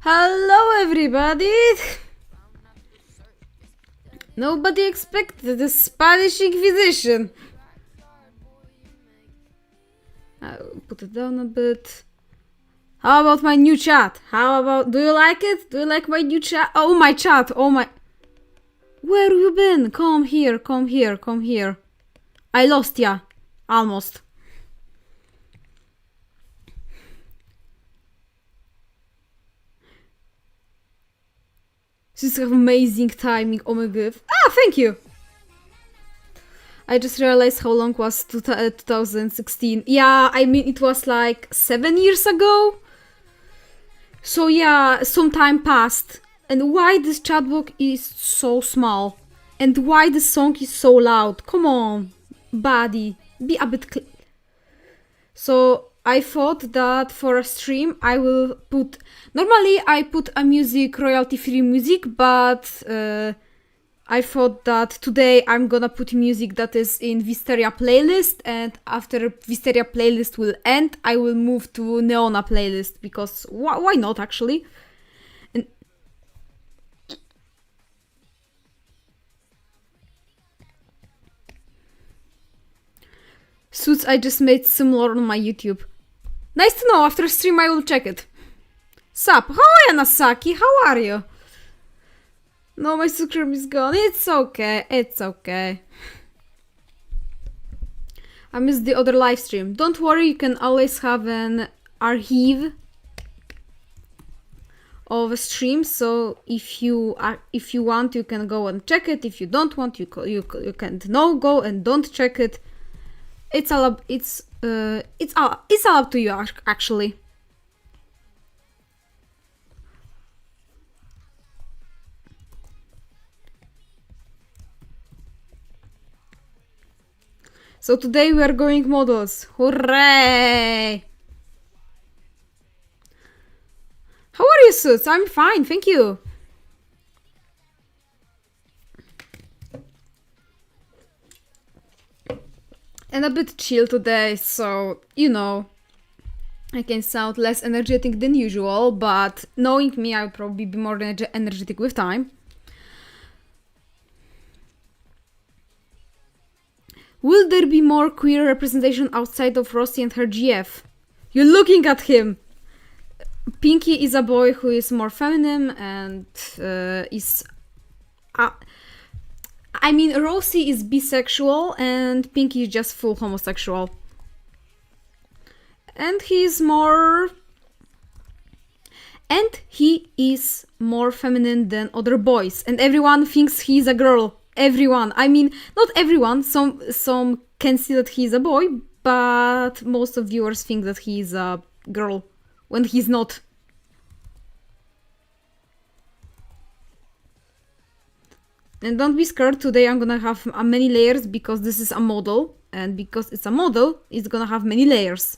Hello everybody! Nobody expected the Spanish Inquisition. I'll put it down a bit. How about my new chat? Do you like it? Do you like my new chat? Oh, my chat! Oh my... Where you been? Come here, come here, come here. I lost ya. Almost. This is amazing timing, oh my god. Ah, thank you! I just realized how long was 2016. Yeah, I mean, it was like 7 years ago. So yeah, some time passed. And why this chatbox is so small? And why the song is so loud? Come on, buddy, be a bit So I thought that for a stream I will put... Normally I put a music, royalty-free music, but I thought that today I'm gonna put music that is in Wisteria playlist, and after Wisteria playlist will end, I will move to Nona playlist, because why not actually? And Suits I just made similar on my YouTube. Nice to know, after stream I will check it. Sup, how are you, Nasaki? How are you? No, my subscribe is gone. It's okay, it's okay. I missed the other live stream. Don't worry, you can always have an archive of a stream, so if you want, you can go and check it. If you don't want, you can't go and don't check it. It's all up to you actually. So today we are going models. Hooray! How are you, Suits? I'm fine, thank you. And a bit chill today, so, you know, I can sound less energetic than usual, but knowing me, I'll probably be more energetic with time. Will there be more queer representation outside of Rossi and her GF? You're looking at him! Pinky is a boy who is more feminine and is... I mean, Rossi is bisexual and Pinky is just full homosexual. And he is more feminine than other boys. And everyone thinks he's a girl. Everyone. I mean, not everyone. Some can see that he's a boy, but most of viewers think that he's a girl when he's not. And don't be scared, today I'm gonna have many layers because this is a model, and because it's a model, it's gonna have many layers.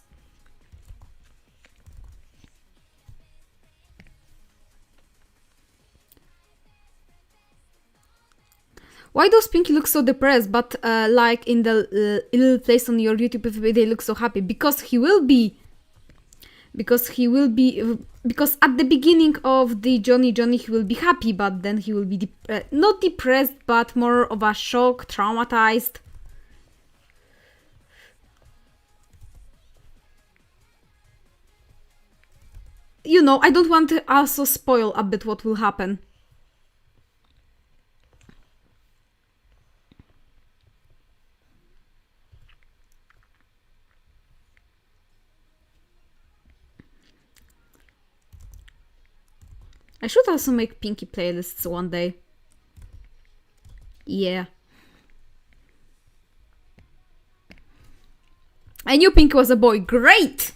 Why does Pinky look so depressed, but like in the little place on your YouTube they look so happy? Because he will be. Because at the beginning of the Johnny he will be happy, but then he will be not depressed, but more of a shock, traumatized. You know, I don't want to also spoil a bit what will happen. I should also make Pinky playlists one day. Yeah. I knew Pinky was a boy. Great!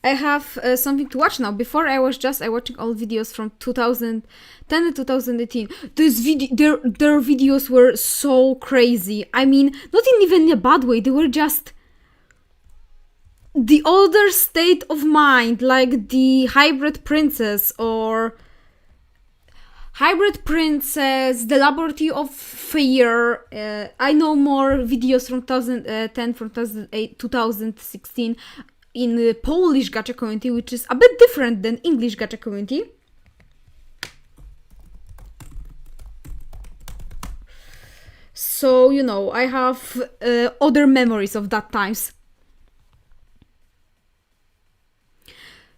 I have something to watch now. Before I was just watching all videos from 2010 to 2018. Their videos were so crazy. I mean, not even in a bad way. They were just... the older state of mind, like the Hybrid Princess or Hybrid Princess, the Laboratory of Fear. I know more videos from 2010, from 2008, 2016. in the Polish gacha community, which is a bit different than English gacha community. So, you know, I have other memories of that times.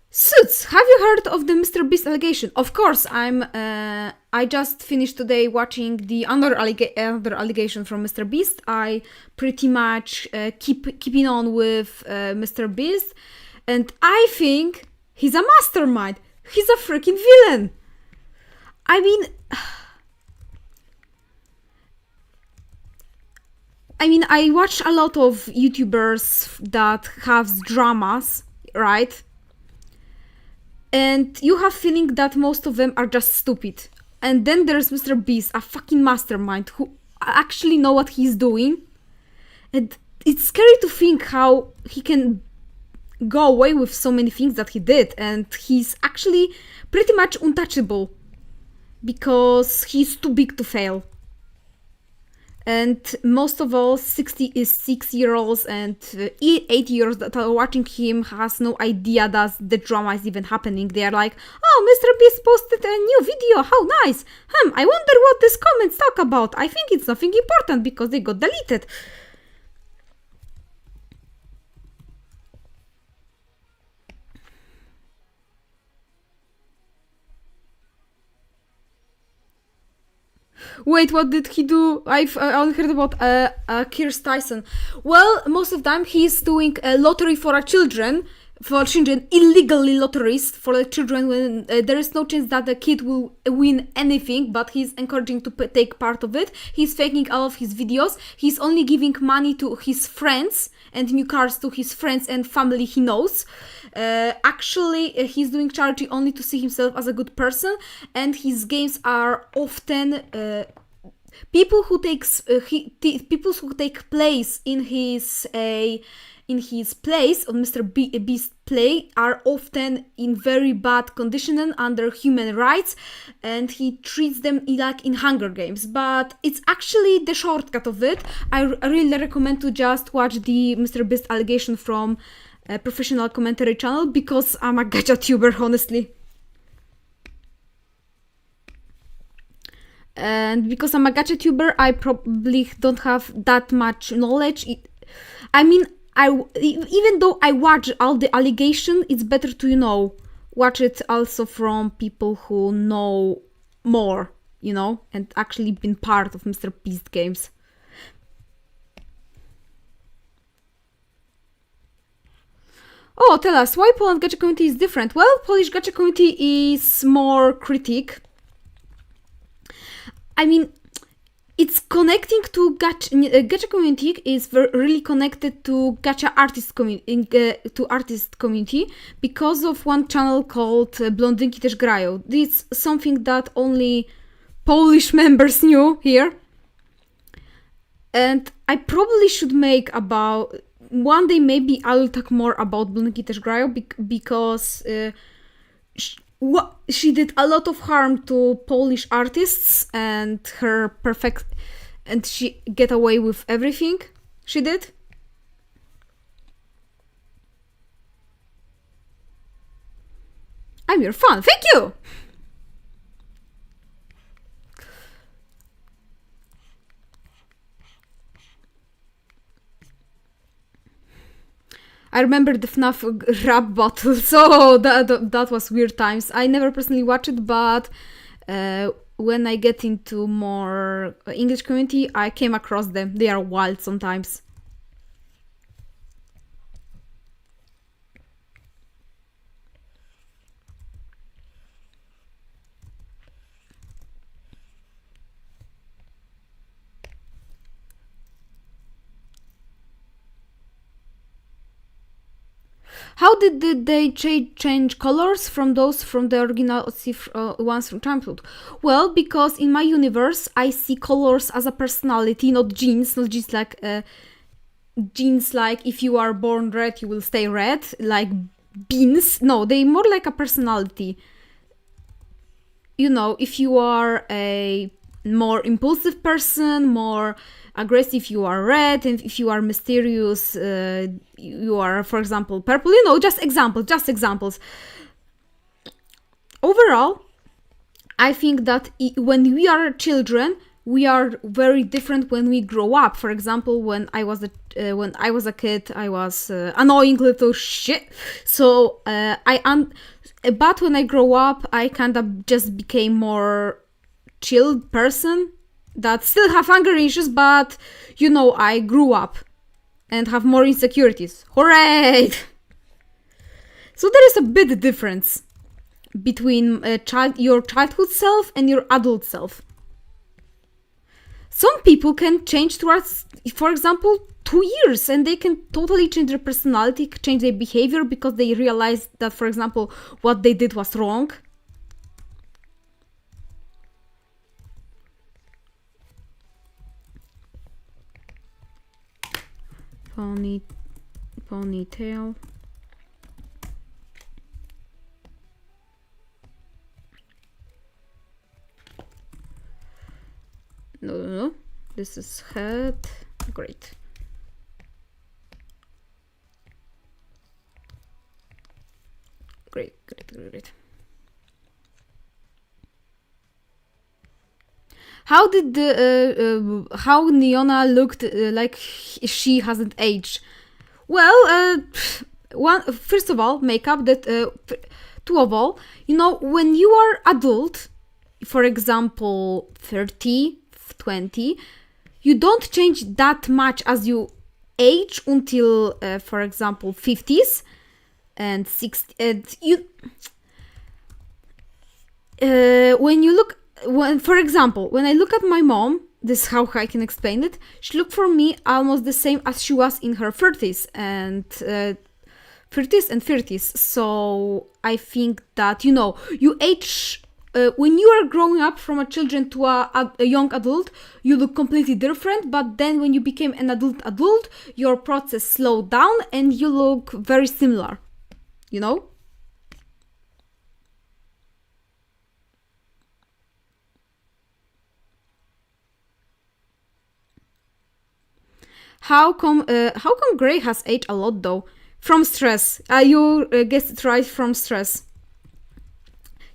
Suits, have you heard of the Mr. Beast allegation? Of course, I just finished today watching the other allegation from Mr. Beast. I pretty much keeping on with Mr. Beast, and I think he's a mastermind. He's a freaking villain. I mean, I watch a lot of YouTubers that have dramas, right? And you have feeling that most of them are just stupid. And then there's Mr. Beast, a fucking mastermind who actually know what he's doing. And it's scary to think how he can go away with so many things that he did. And he's actually pretty much untouchable because he's too big to fail. And most of all, 66-year-olds and 80-year-olds that are watching him has no idea that the drama is even happening. They are like, oh, Mr. Beast posted a new video, how nice. I wonder what these comments talk about. I think it's nothing important because they got deleted. Wait, what did he do? I've only heard about Kirst Tyson. Well, most of the time he's doing a lottery for children, illegally lotteries for the children when there is no chance that the kid will win anything, but he's encouraging to take part of it. He's faking all of his videos. He's only giving money to his friends and new cars to his friends and family he knows. Actually, he's doing charity only to see himself as a good person, and his games are often people who take place in his place on Mr. Beast play are often in very bad condition and under human rights, and he treats them like in Hunger Games. But it's actually the shortcut of it. I really recommend to just watch the Mr. Beast allegation from a professional commentary channel because I'm a gacha tuber, honestly. And because I'm a gacha tuber, I probably don't have that much knowledge. Even though I watch all the allegation, it's better to, watch it also from people who know more, and actually been part of Mr. Beast games. Oh, tell us, why Poland gacha community is different? Well, Polish gacha community is more critic. I mean, it's connecting to gacha community is really connected to gacha artist community because of one channel called Blondynki też grają. It's something that only Polish members knew here. And I probably should make about one day, maybe I'll talk more about Blondynki też grają because she did a lot of harm to Polish artists, and she get away with everything she did. I'm your fan, thank you! I remember the FNAF rap battle, so that was weird times. I never personally watched it, but when I get into more English community, I came across them. They are wild sometimes. How did they change colors from the original ones from childhood? Well, because in my universe, I see colors as a personality, not genes like if you are born red, you will stay red, like beans. No, they more like a personality. If you are a more impulsive person, more aggressive you are red, and if you are mysterious you are, for example, purple. Just examples. Overall, I think that when we are children, we are very different when we grow up. For example, when I was a kid, I was annoying little shit. So but when I grow up, I kind of just became more chill person that still have anger issues, but I grew up and have more insecurities. Hooray! So there is a bit difference between your childhood self and your adult self. Some people can change towards, for example, 2 years, and they can totally change their personality, change their behavior, because they realize that, for example, what they did was wrong. Ponytail. No. This is head. Great. Great. How did how Nona looked like she hasn't aged? Well, first of all, makeup. Two of all, when you are adult, for example, 30, 20, you don't change that much as you age until, for example, 50s and 60s. And for example, when I look at my mom, this is how I can explain it, she looked for me almost the same as she was in her 30s and 30s. So I think that, you age, when you are growing up from a children to a young adult, you look completely different. But then when you became an adult, your process slowed down and you look very similar, How come Gray has aged a lot though? From stress. You guessed it right, from stress.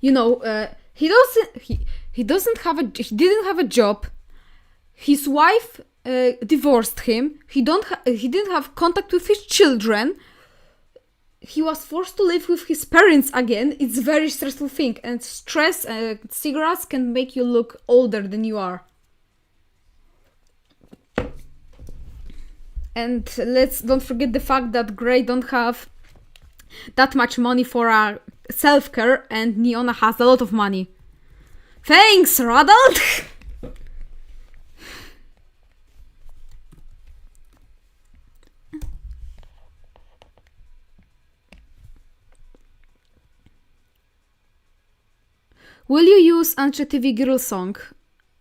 He didn't have a job. His wife divorced him. He didn't have contact with his children. He was forced to live with his parents again. It's a very stressful thing, and stress, cigarettes can make you look older than you are. And don't forget the fact that Grey don't have that much money for self-care, and Nona has a lot of money. Thanks, Ronald! Will you use Anche TV Girl song?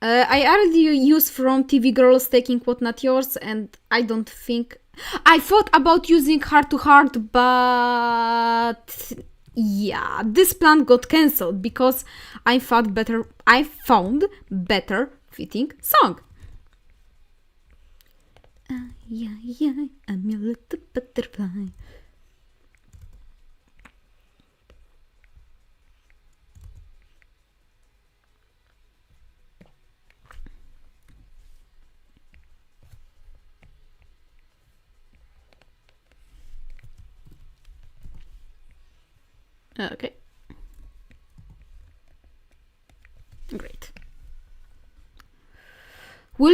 I already use from TV Girls Taking What Not Yours, and I don't think... I thought about using Heart to Heart, but... yeah, this plan got cancelled because I found better fitting song. Yeah, I'm your little butterfly. Okay. Great. Will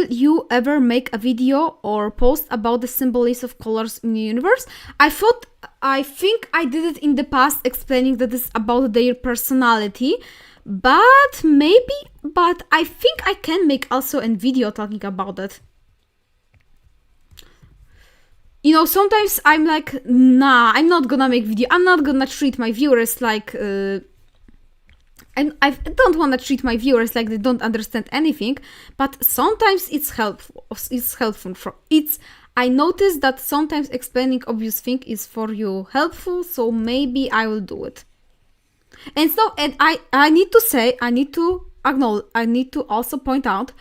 you ever make a video or post about the symbolism of colors in the universe? I think I did it in the past, explaining that it's about their personality, but I think I can make also a video talking about it. Sometimes I'm like, nah, I'm not gonna make video. I'm not gonna treat my viewers like... I don't want to treat my viewers like they don't understand anything, but sometimes it's helpful. I noticed that sometimes explaining obvious thing is for you helpful, so maybe I will do it. And so, and I need to say, I need to acknowledge, I need to also point out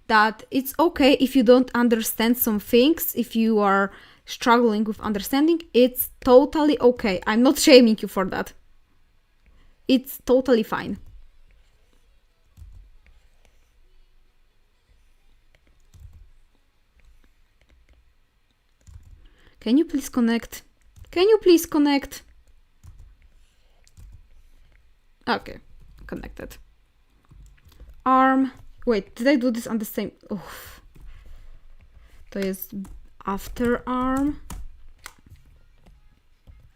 that it's okay if you don't understand some things, if you are struggling with understanding, it's totally okay. I'm not shaming you for that. It's totally fine. Can you please connect? Can you please connect? Okay, connected. Arm. Wait, did I do this on the same? Oof. To jest after arm.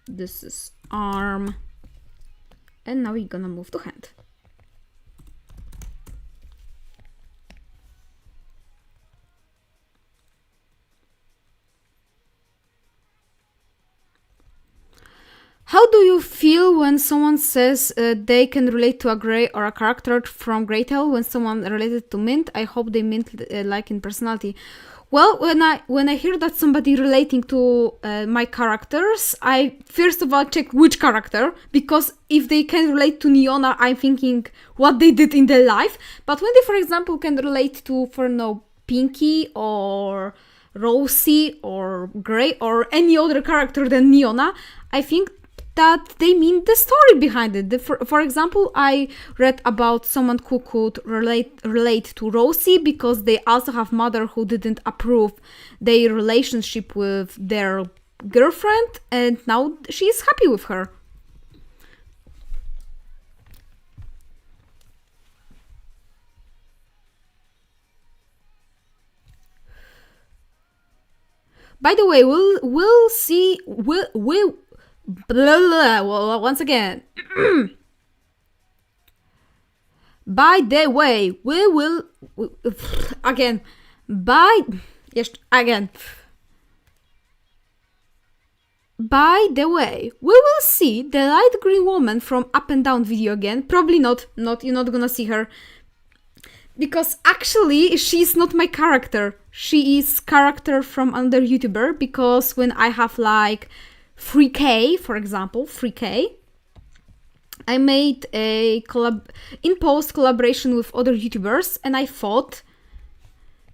This is arm. And now we're gonna move to hand. How do you feel when someone says they can relate to a Grey or a character from Grey Tale when someone related to Mint? I hope they Mint like in personality. Well, when I hear that somebody relating to my characters, I first of all check which character, because if they can relate to Nona, I'm thinking what they did in their life. But when they, for example, can relate to, for no, Pinky or Rosie or Grey or any other character than Nona, I think that they mean the story behind it. For example, I read about someone who could relate to Rosie because they also have mother who didn't approve their relationship with their girlfriend, and now she is happy with her. By the way, we'll see. We'll blah, blah, blah, once again. By the way, we will again. Yes, again. By the way, we will see the light green woman from Up and Down video again. Probably not. You're not gonna see her. Because actually, she's not my character. She is character from another YouTuber, because when I have like 3K, for example, 3K, I made a in-post collaboration with other YouTubers, and I thought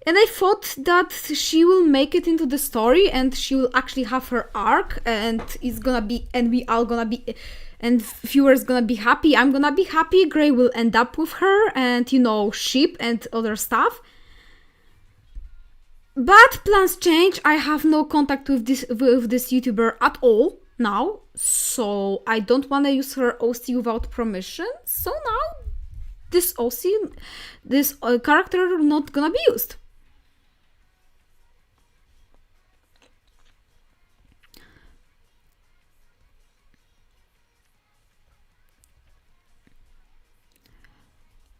that she will make it into the story and she will actually have her arc, and it's gonna be, and we all gonna be, and viewers gonna be happy, I'm gonna be happy, Grey will end up with her, and, you know, ship and other stuff. But plans change. I have no contact with this YouTuber at all now, so I don't want to use her OC without permission. So now this OC, this character, not gonna be used.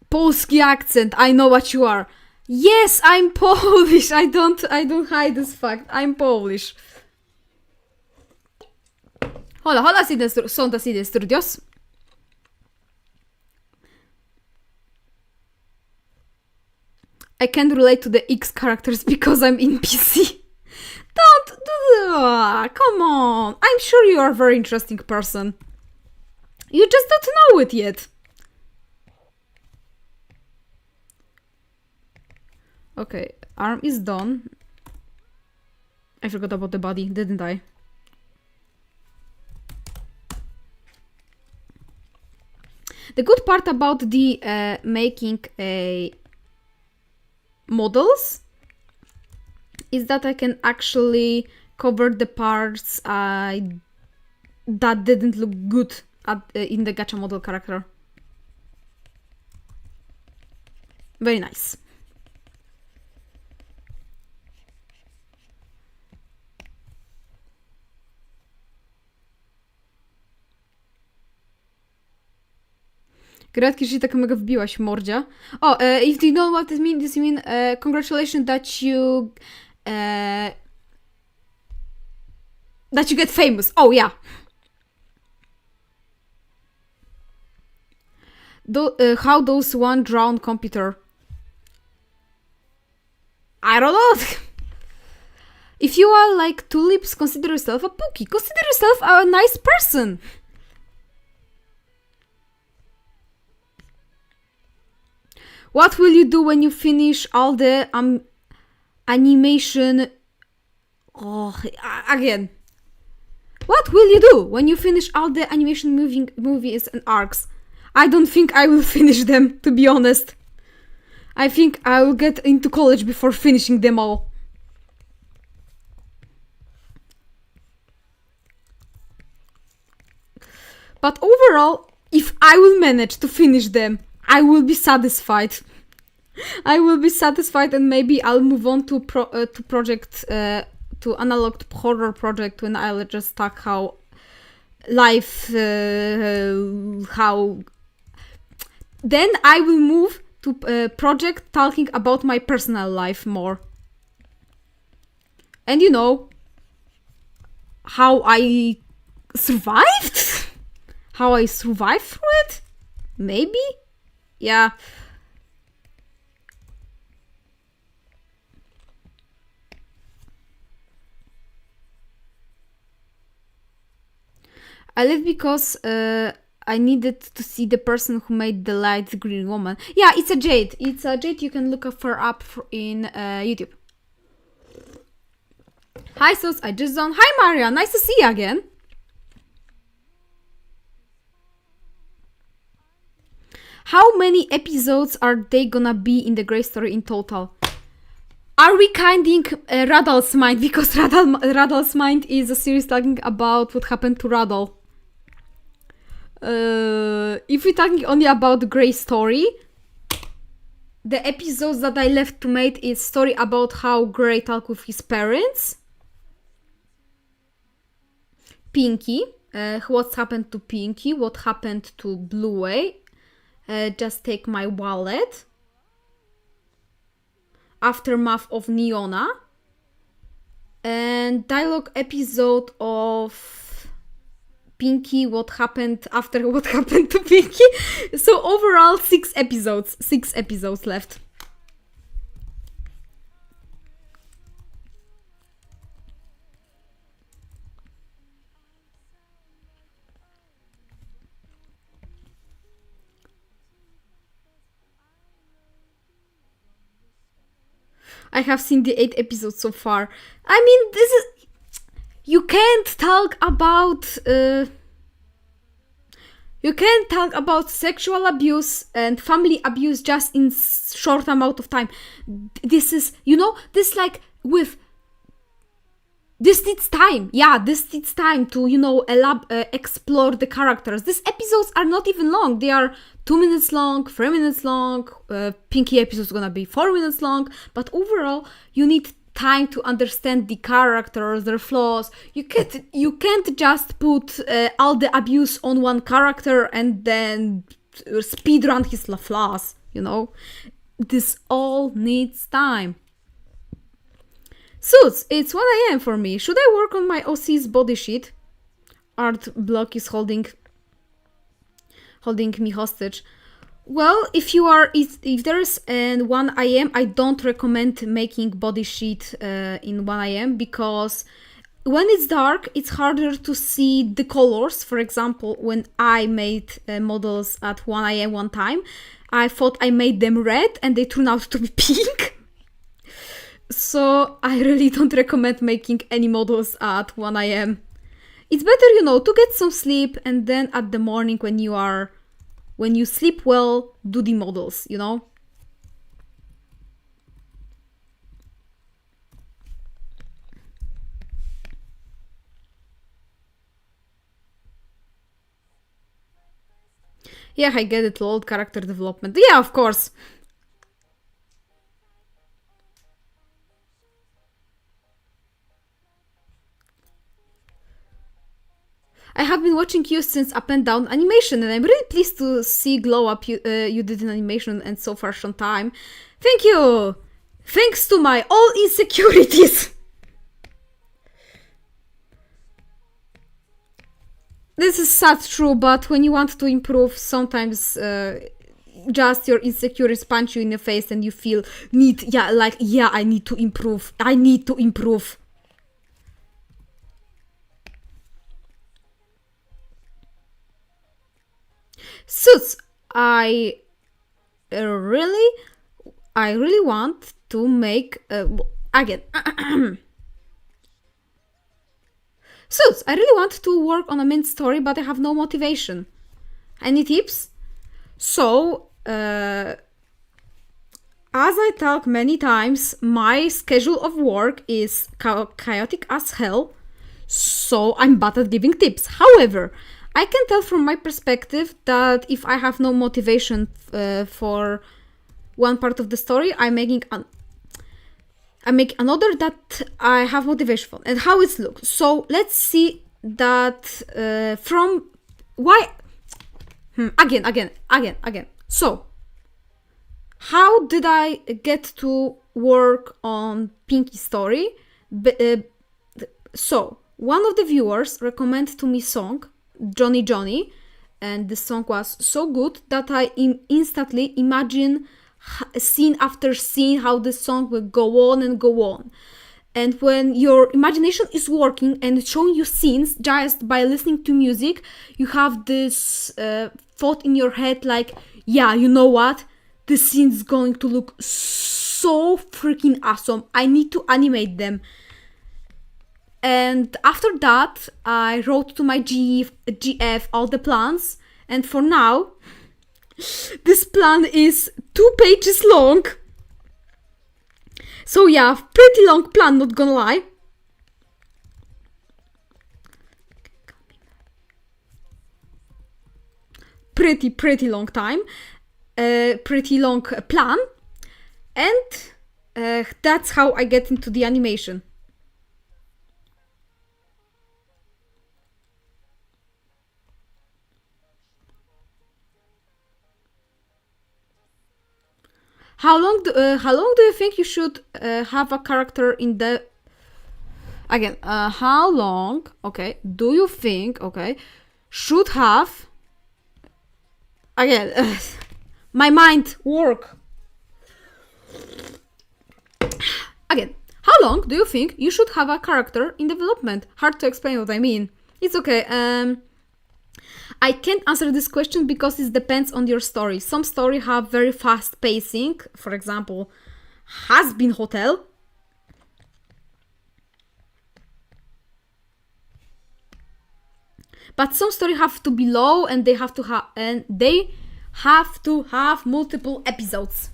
Polski accent. I know what you are. Yes, I'm Polish. I don't hide this fact. I'm Polish. Hola, są das idee studios. I can't relate to the X characters because I'm in PC. Come on. I'm sure you are a very interesting person. You just don't know it yet. Okay, arm is done. I forgot about the body, didn't I? The good part about the making a models is that I can actually cover the parts that didn't look good in the gacha model character. Very nice. Gratki, że się tak mega wbiłaś w mordzia. If you know what this means, you mean congratulations that you get famous. Oh yeah. How does one drown computer? I don't know. If you are like tulips, consider yourself a pookie. Consider yourself a nice person. What will you do when you finish all the animation? Oh, again. What will you do when you finish all the animation movies and arcs? I don't think I will finish them, to be honest. I think I will get into college before finishing them all. But overall, if I will manage to finish them, I will be satisfied. I will be satisfied, and maybe I'll move on to project to analog horror project when I'll just talk how life how. Then I will move to project talking about my personal life more, and how I survived. How I survived through it? Maybe? Yeah. I left because I needed to see the person who made the light green woman. Yeah, it's a Jade. It's a Jade. You can look her up in YouTube. Hi, Sus. I just zoned. Hi, Maria. Nice to see you again. How many episodes are they gonna be in the Grey Story in total? Are we counting Radal's Mind? Because Radal's Mind is a series talking about what happened to Radal. If we're talking only about the Grey Story, the episodes that I left to make is story about how Grey talked with his parents. Pinky, what happened to Pinky, what happened to Bluey. Just take my wallet. Aftermath of Nona. And dialogue episode of Pinky, what happened after what happened to Pinky. So overall 6 episodes. 6 episodes left. I have seen the 8 episodes so far. I mean, this is... You can't talk about... You can't talk about sexual abuse and family abuse just in short amount of time. This is... this like with... This needs time. Yeah, this needs time to, explore the characters. These episodes are not even long. They are 2 minutes long, 3 minutes long. Pinky episode is gonna be 4 minutes long. But overall, you need time to understand the characters, their flaws. You can't just put all the abuse on one character and then speedrun his flaws, This all needs time. Suits, it's 1 a.m. for me. Should I work on my OC's body sheet? Art block is holding me hostage. Well, if there's 1 a.m., I don't recommend making body sheet in 1 a.m. because when it's dark, it's harder to see the colors. For example, when I made models at 1 a.m. one time, I thought I made them red and they turned out to be pink. So I really don't recommend making any models at 1 a.m. It's better, to get some sleep and then at the morning when you sleep well, do the models, Yeah, I get it, lol, character development. Yeah, of course. I have been watching you since Up and Down animation, and I'm really pleased to see Glow Up you did in animation and so far on time. Thank you! Thanks to my all insecurities! This is sad true, but when you want to improve, sometimes just your insecurities punch you in the face and you feel I need to improve. I need to improve. Suits, I really, I really want to make again. Suits. I really want to work on a main story, but I have no motivation. Any tips? So, as I talk many times, my schedule of work is chaotic as hell. So I'm bad at giving tips. However, I can tell from my perspective that if I have no motivation for one part of the story, I make another that I have motivation for, and how it looks. So let's see that from why again. So how did I get to work on Pinky's story? So one of the viewers recommended to me song Johnny Johnny, and the song was so good that I instantly imagine scene after scene how the song will go on and go on. And when your imagination is working and showing you scenes just by listening to music, you have this thought in your head like, yeah, you know what? This scene is going to look so freaking awesome. I need to animate them. And after that, I wrote to my GF all the plans. And for now, this plan is 2 pages long. So yeah, pretty long plan, not gonna lie. Pretty long time. Pretty long plan. And that's how I get into the animation. How long do you think you should have a character in the... Again, how long, okay, do you think, okay, should have... Again, my mind work. Again, how long do you think you should have a character in development? Hard to explain what I mean. It's okay. I can't answer this question because it depends on your story. Some stories have very fast pacing. For example, Has Been Hotel. But some stories have to be low and they have to have multiple episodes.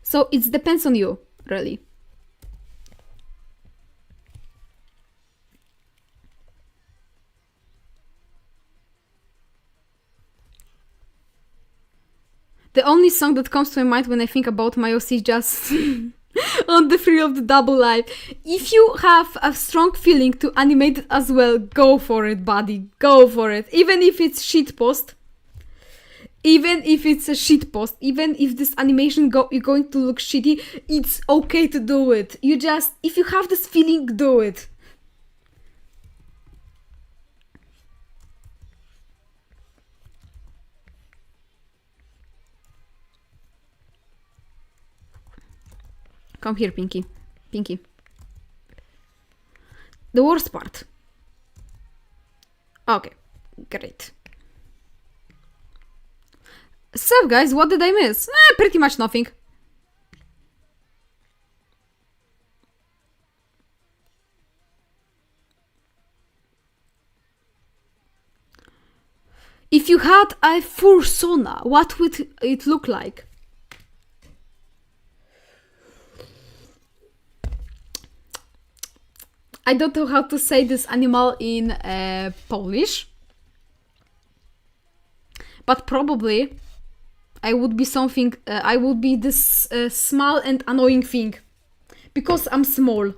So it depends on you, really. The only song that comes to my mind when I think about my OC is just On the Thrill of the Double Life. If you have a strong feeling to animate it as well, go for it, buddy. Go for it. Even if it's shitpost. Even if it's a shitpost. Even if this animation you're going to look shitty, it's okay to do it. You just, if you have this feeling, do it. Come here, Pinky. Pinky. The worst part. Okay, great. So, guys, what did I miss? Pretty much nothing. If you had a fursona, what would it look like? I don't know how to say this animal in Polish. But probably I would be something, I would be this small and annoying thing. Because I'm small.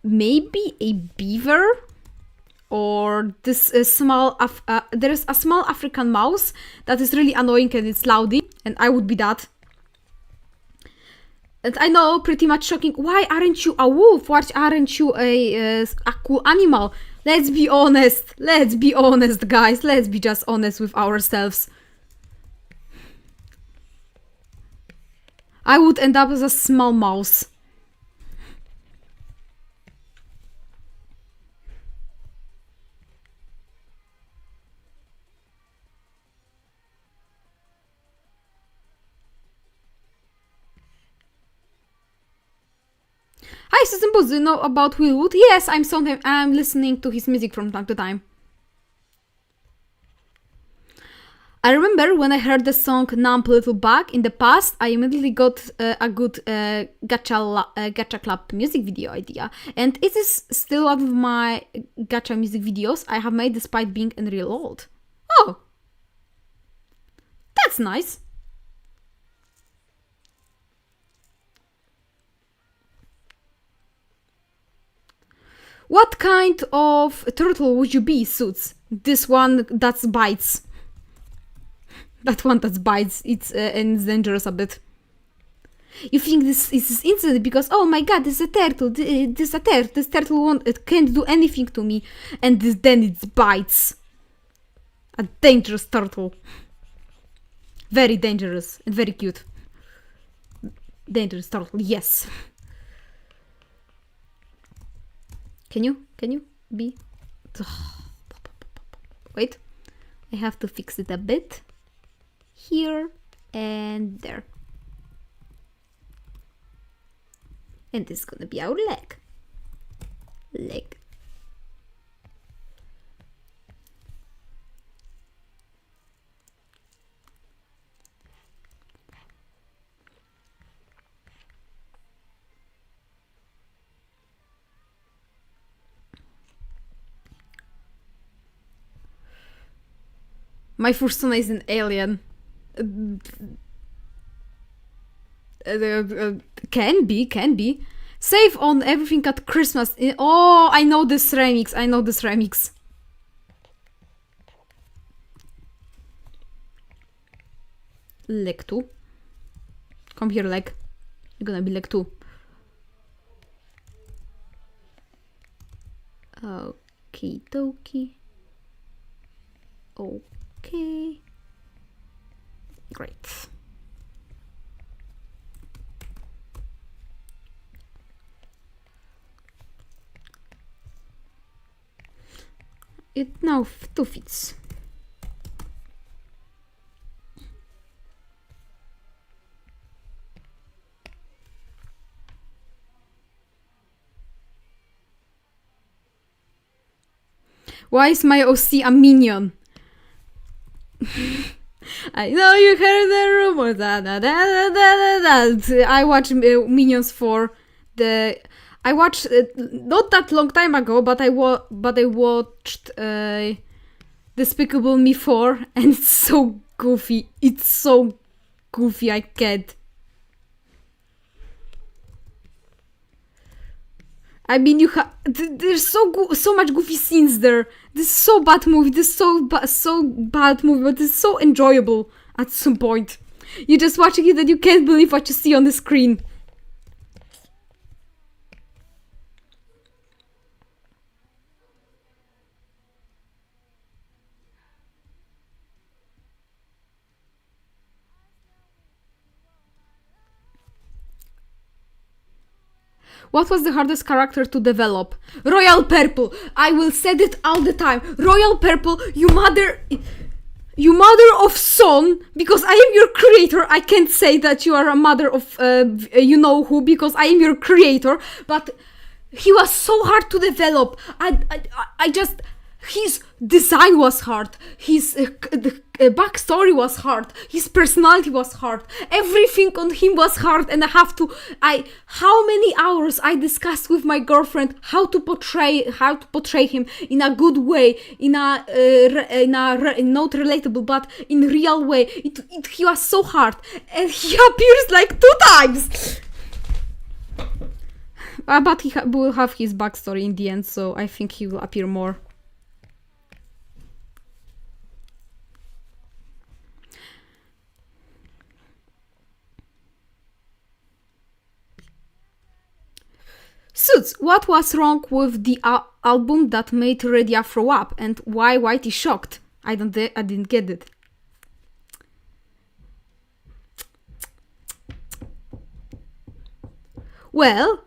Maybe a beaver? Or this small, there is a small African mouse that is really annoying and it's loudy. And I would be that. And I know, pretty much shocking. Why aren't you a wolf? Why aren't you a cool animal? Let's be honest. Let's be honest, guys. Let's be just honest with ourselves. I would end up as a small mouse. Hi, Susan Boots, do you know about Will Wood? Yes, I'm listening to his music from time to time. I remember when I heard the song Numb Little Bug in the past, I immediately got a good Gacha Club music video idea. And it is still one of my Gacha music videos I have made despite being unreal old. Oh, that's nice. What kind of turtle would you be, Suits? This one that bites. That one that bites, and it's dangerous a bit. You think this is instant because, oh my god, this is a turtle, this turtle can't do anything to me, and then it bites. A dangerous turtle. Very dangerous and very cute. Dangerous turtle, yes. Can you be? Wait, I have to fix it a bit. Here and there. And this is gonna be our leg. My fursona is an alien. Can be. Save on everything at Christmas. Oh, I know this remix. Leg 2. Come here, leg. You're gonna be leg 2. Okie dokie. Okay. Great. It now two fits. Why is my OC a minion? I know you heard the rumor. I watched Minions for the. I watched not that long time ago, but I watched Despicable Me 4, and it's so goofy. I can't. I mean, there's so much goofy scenes there. This is so bad movie. This is so bad movie, but it's so enjoyable at some point. You're just watching it and you can't believe what you see on the screen. What was the hardest character to develop? Royal Purple. I will say it all the time. Royal Purple, you mother of son, because I am your creator. I can't say that you are a mother of you know who, because I am your creator. But he was so hard to develop. I just. His design was hard. His backstory was hard. His personality was hard. Everything on him was hard, and how many hours I discussed with my girlfriend how to portray him in a good way, in a not relatable, but in real way. He was so hard, and he appears like 2 times. But he will have his backstory in the end, so I think he will appear more. Suits, what was wrong with the album that made Redia throw up, and why Whitey shocked? I didn't get it. Well,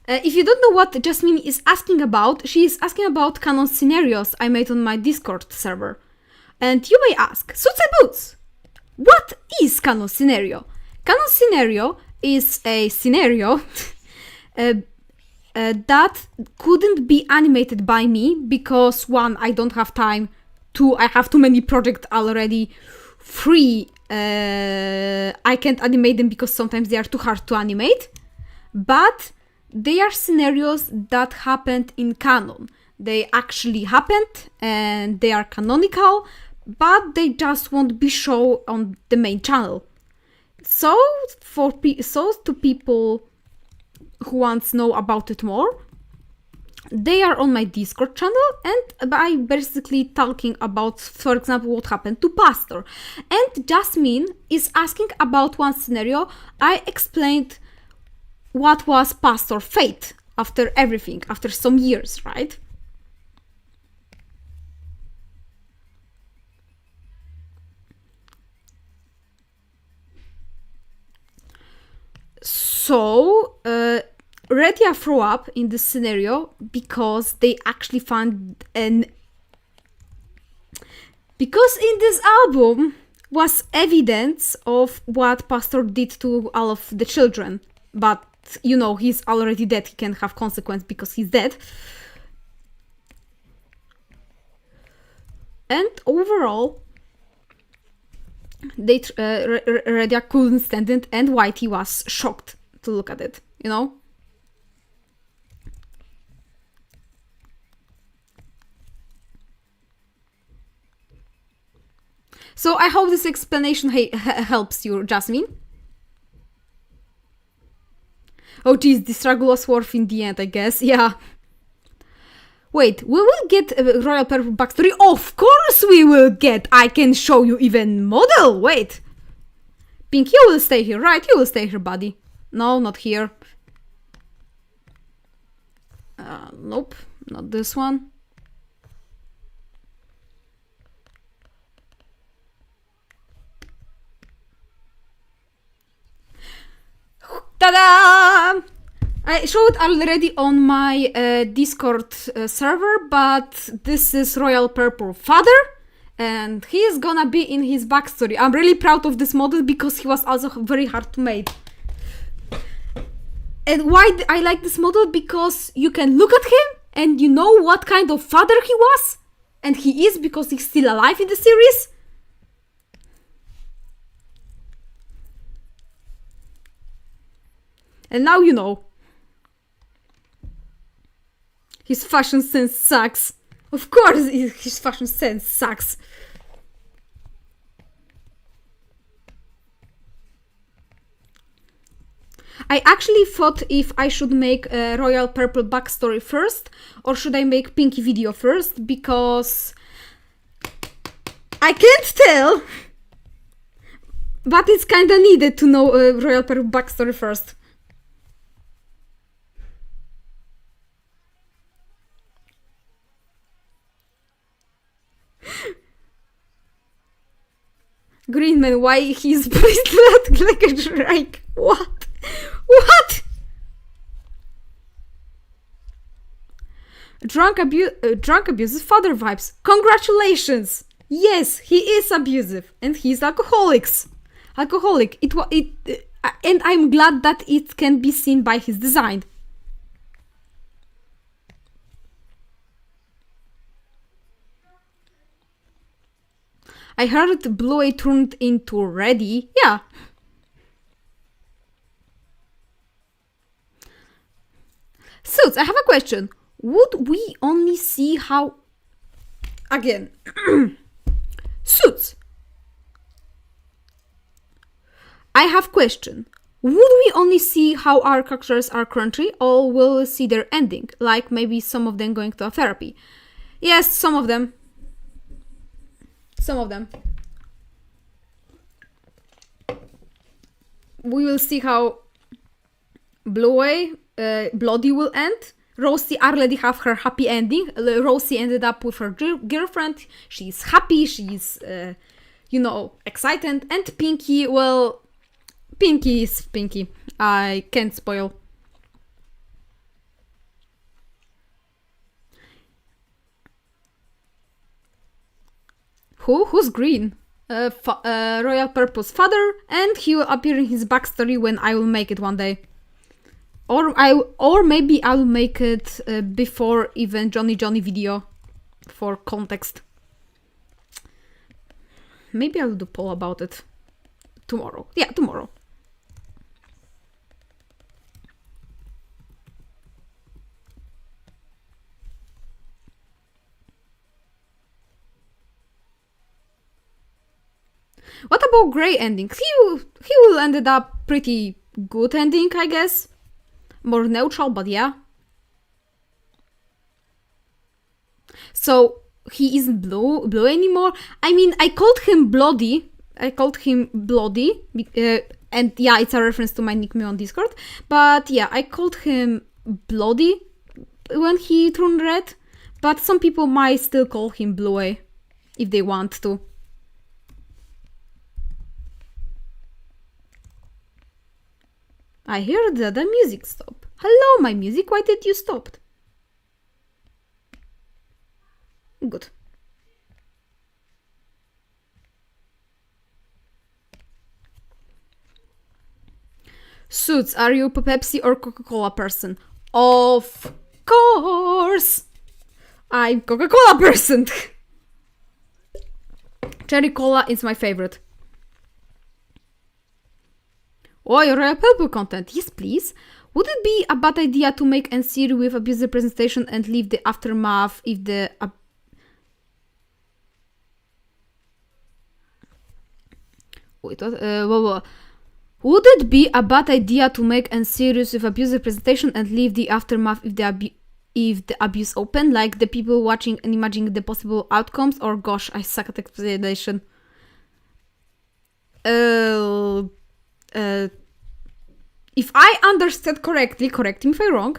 if you don't know what Jasmine is asking about, she is asking about canon scenarios I made on my Discord server. And you may ask, Suits and Boots, what is canon scenario? Canon scenario is a scenario that couldn't be animated by me because 1, I don't have time, 2, I have too many projects already, 3, I can't animate them because sometimes they are too hard to animate, but they are scenarios that happened in canon. They actually happened and they are canonical, but they just won't be shown on the main channel. So to people who want to know about it more, they are on my Discord channel, and I basically talking about, for example, what happened to Pastor. And Jasmine is asking about one scenario. I explained what was Pastor fate after everything, after some years, right? So, Redia throw up in this scenario because they actually found because in this album was evidence of what Pastor did to all of the children, but you know, he's already dead, he can have consequence because he's dead. And overall, they Redia couldn't stand it, and Whitey was shocked to look at it, you know? So I hope this explanation helps you, Jasmine. Oh geez, the struggle was worth in the end, I guess, yeah. Wait, we will get a Royal Purple backstory? Of course we will get! I can show you even model! Wait! Pink, you will stay here, right? You will stay here, buddy. No, not here. Nope, not this one. Ta-da! I showed already on my Discord server, but this is Royal Purple father, and he is gonna be in his backstory. I'm really proud of this model because he was also very hard to make. And why I like this model? Because you can look at him and you know what kind of father he was, and he is because he's still alive in the series. And now you know. His fashion sense sucks. Of course his fashion sense sucks. I actually thought if I should make a Royal Purple backstory first, or should I make Pinky video first, because I can't tell. But it's kinda needed to know Royal Purple backstory first. Greenman, why he's breathed like a Drake? What? What? Drunk abusive father vibes. Congratulations! Yes, he is abusive, and he's alcoholic. And I'm glad that it can be seen by his design. I heard Blue turned into Ready. Yeah. Suits, I have a question. Would we only see how... Again. Suits. I have question. Would we only see how our characters are currently, or will we see their ending? Like maybe some of them going to a therapy. Yes, some of them. Some of them. We will see how Bloody will end. Rosie already have her happy ending. Rosie ended up with her girlfriend. She's happy. She's, excited. And Pinky, well, Pinky is Pinky. I can't spoil. Who's green? Royal Purple's father, and he will appear in his backstory when I will make it one day. Or maybe I'll make it before even Johnny video for context. Maybe I'll do poll about it tomorrow. Yeah, tomorrow. What about Grey ending? He will ended up pretty good ending, I guess. More neutral, but yeah. So he isn't blue anymore. I mean, I called him Bloody. And yeah, it's a reference to my nickname on Discord. But yeah, I called him Bloody when he turned red. But some people might still call him Bluey if they want to. I heard that the music stopped. Hello, my music, why did you stop? Good. Suits, are you a Pepsi or Coca-Cola person? Of course! I'm Coca-Cola person! Cherry Cola is my favorite. Oh, your Royal Purple content. Yes, please. Would it be a bad idea to make a series with abusive presentation and leave the aftermath if the... Wait, what? Would it be a bad idea to make a series with abusive presentation and leave the aftermath if the abuse open, like the people watching and imagining the possible outcomes? Or gosh, I suck at explanation. If I understood correctly, correct me if I'm wrong,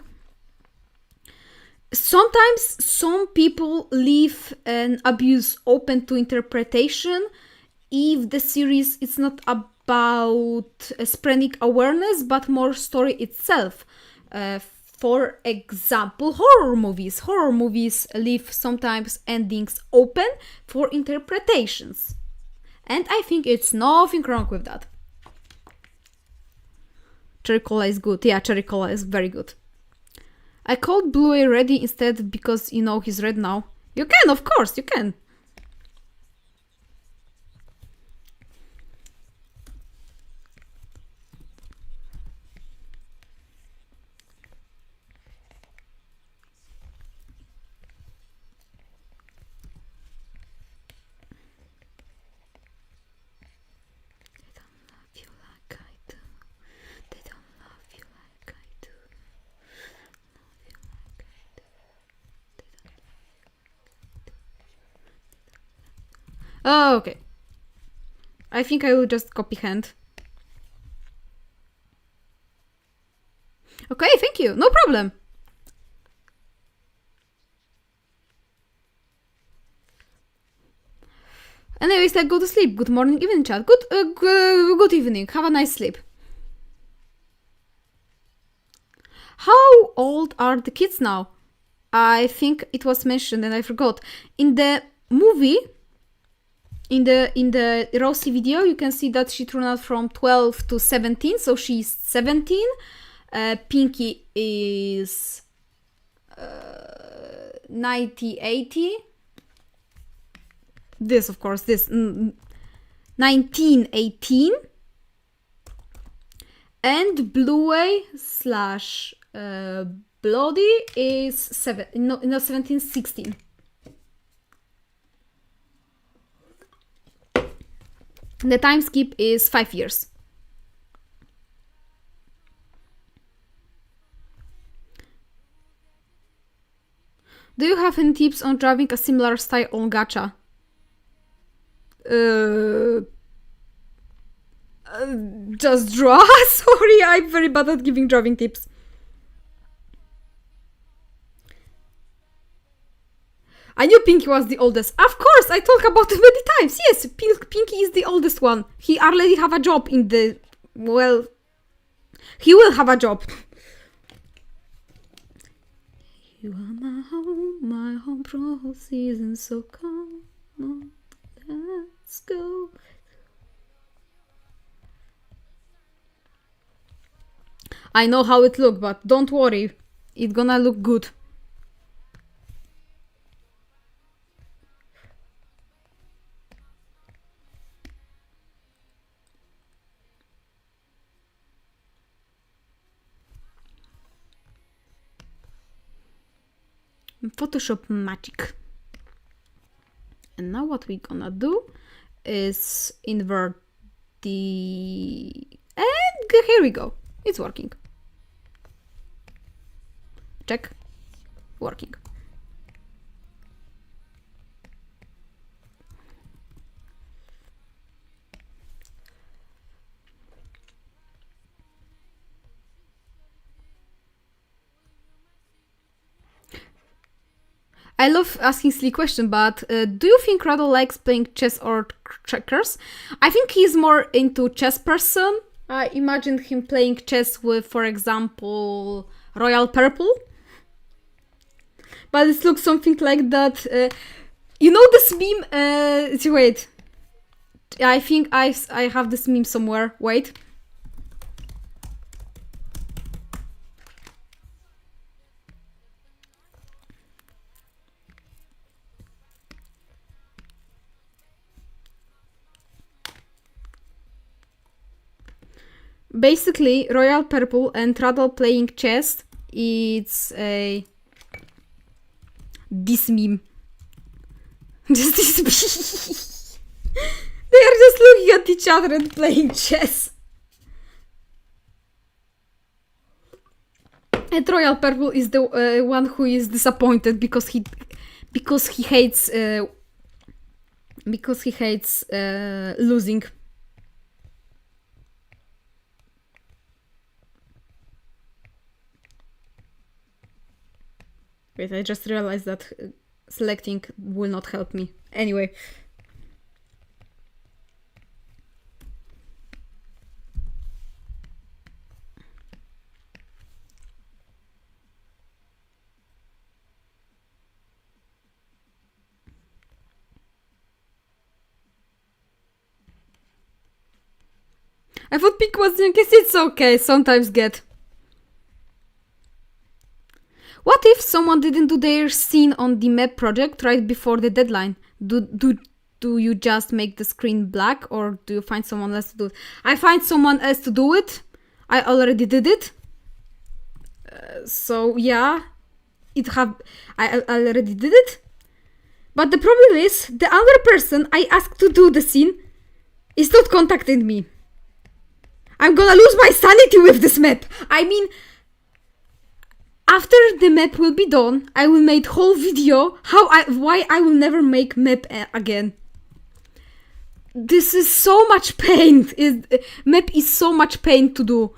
sometimes some people leave an abuse open to interpretation if the series is not about spreading awareness, but more story itself. For example, horror movies. Horror movies leave sometimes endings open for interpretations. And I think it's nothing wrong with that. Cherry Cola is good. Yeah, Cherry Cola is very good. I called Bluey ready instead because, you know, he's red now. You can, of course, you can. Oh, okay. I think I will just copy hand. Okay, thank you. No problem. Anyways, I go to sleep. Good morning, evening, chat. Good evening. Have a nice sleep. How old are the kids now? I think it was mentioned and I forgot. In the movie, in the Rosie video, you can see that she turned out from 12 to 17, so she's 17. Pinky is 1980. This, of course, 1918. And Bluey slash Bloody is 1716. The time skip is 5 years. Do you have any tips on driving a similar style on Gacha? Just draw. Sorry, I'm very bad at giving driving tips. I knew Pinky was the oldest. Of course, I talk about it many times. Yes, Pinky is the oldest one. He already have a job in the... Well, he will have a job. You are my home for whole season, so come on, let's go. I know how it look, but don't worry. It's gonna look good. Photoshop magic. And now what we're gonna do is invert the... And here we go. It's working. Check. Working. I love asking silly questions, but do you think Rado likes playing chess or checkers? I think he's more into chess person. I imagined him playing chess with, for example, Royal Purple. But it looks something like that. You know this meme? Wait. I think I have this meme somewhere. Wait. Basically, Royal Purple and Radal playing chess, it's a... this meme. Just this meme. They are just looking at each other and playing chess. And Royal Purple is the one who is disappointed because he hates losing. Wait, I just realized that selecting will not help me. Anyway. I thought Pink was in case it's okay, sometimes get. What if someone didn't do their scene on the map project right before the deadline? Do you just make the screen black, or do you find someone else to do it? I find someone else to do it. I already did it. So yeah, I already did it. But the problem is, the other person I asked to do the scene is not contacting me. I'm gonna lose my sanity with this map. I mean, after the map will be done, I will make whole video why I will never make map again. This is so much pain. Map is so much pain to do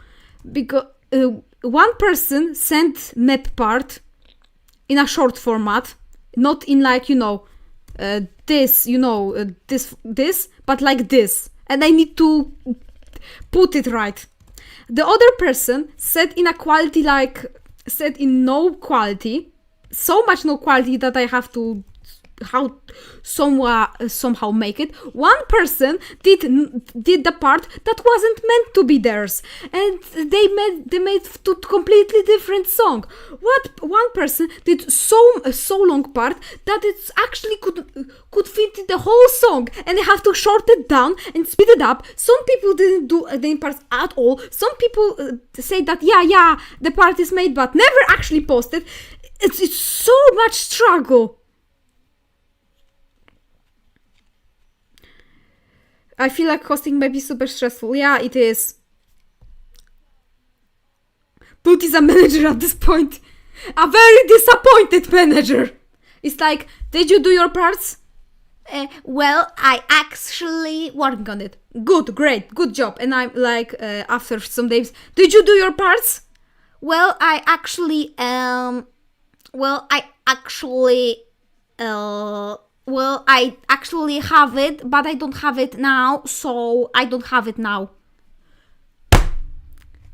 because one person sent map part in a short format, not in like this, this, but like this, and I need to put it right. The other person set in a quality set in no quality, so much no quality that I have to somehow make it. One person did the part that wasn't meant to be theirs, and they made two completely different song. One person did so long part that it actually could fit in the whole song, and they have to short it down and speed it up. Some people didn't do the parts at all. Some people say that yeah the part is made but never actually posted. It's so much struggle. I feel like hosting might be super stressful. Yeah, it is. Boot is a manager at this point. A very disappointed manager. It's like, did you do your parts? Well, I actually working on it. Good, great, good job. And I'm like, after some days, did you do your parts? Well, I actually have it, but I don't have it now, so I don't have it now.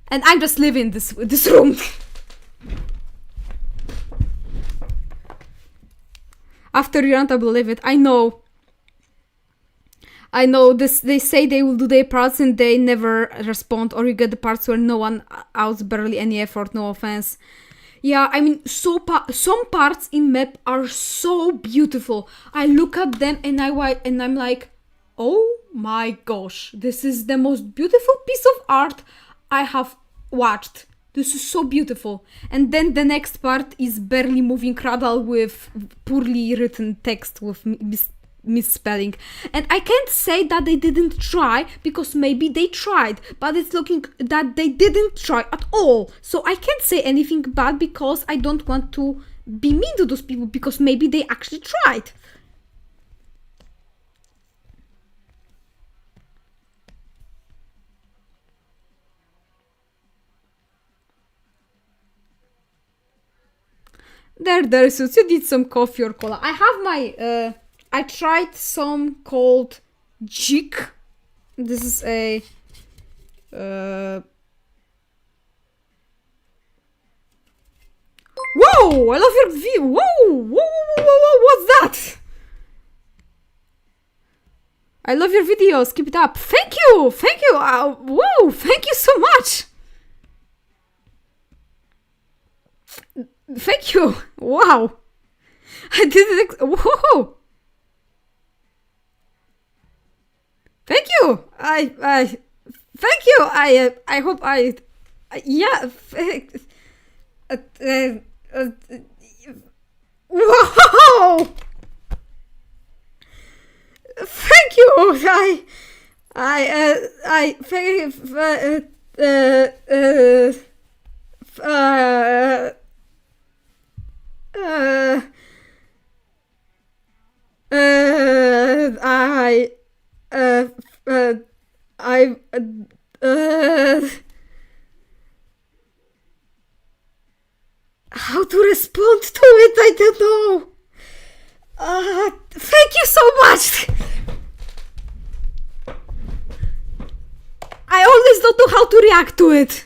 And I'm just leaving this room. After you won't believe it, I know. I know this. They say they will do their parts and they never respond, or you get the parts where no one outs barely any effort. No offense. Yeah, I mean, some parts in map are so beautiful. I look at them and I'm like, oh my gosh, this is the most beautiful piece of art I have watched. This is so beautiful. And then the next part is barely moving Radal with poorly written text with misspelling. And I can't say that they didn't try, because maybe they tried, but it's looking that they didn't try at all. So I can't say anything bad, because I don't want to be mean to those people, because maybe they actually tried. There, so you did some coffee or cola. I have my, I tried some called Jig. This is a, whoa, I love your view. Whoa, what's that? I love your videos. Keep it up. Thank you. Whoa, thank you so much. Thank you. Wow. I didn't. Whoa. Thank you. Thank you. I hope yeah. Wow. Thank you. How to respond to it? I don't know. Thank you so much. I always don't know how to react to it.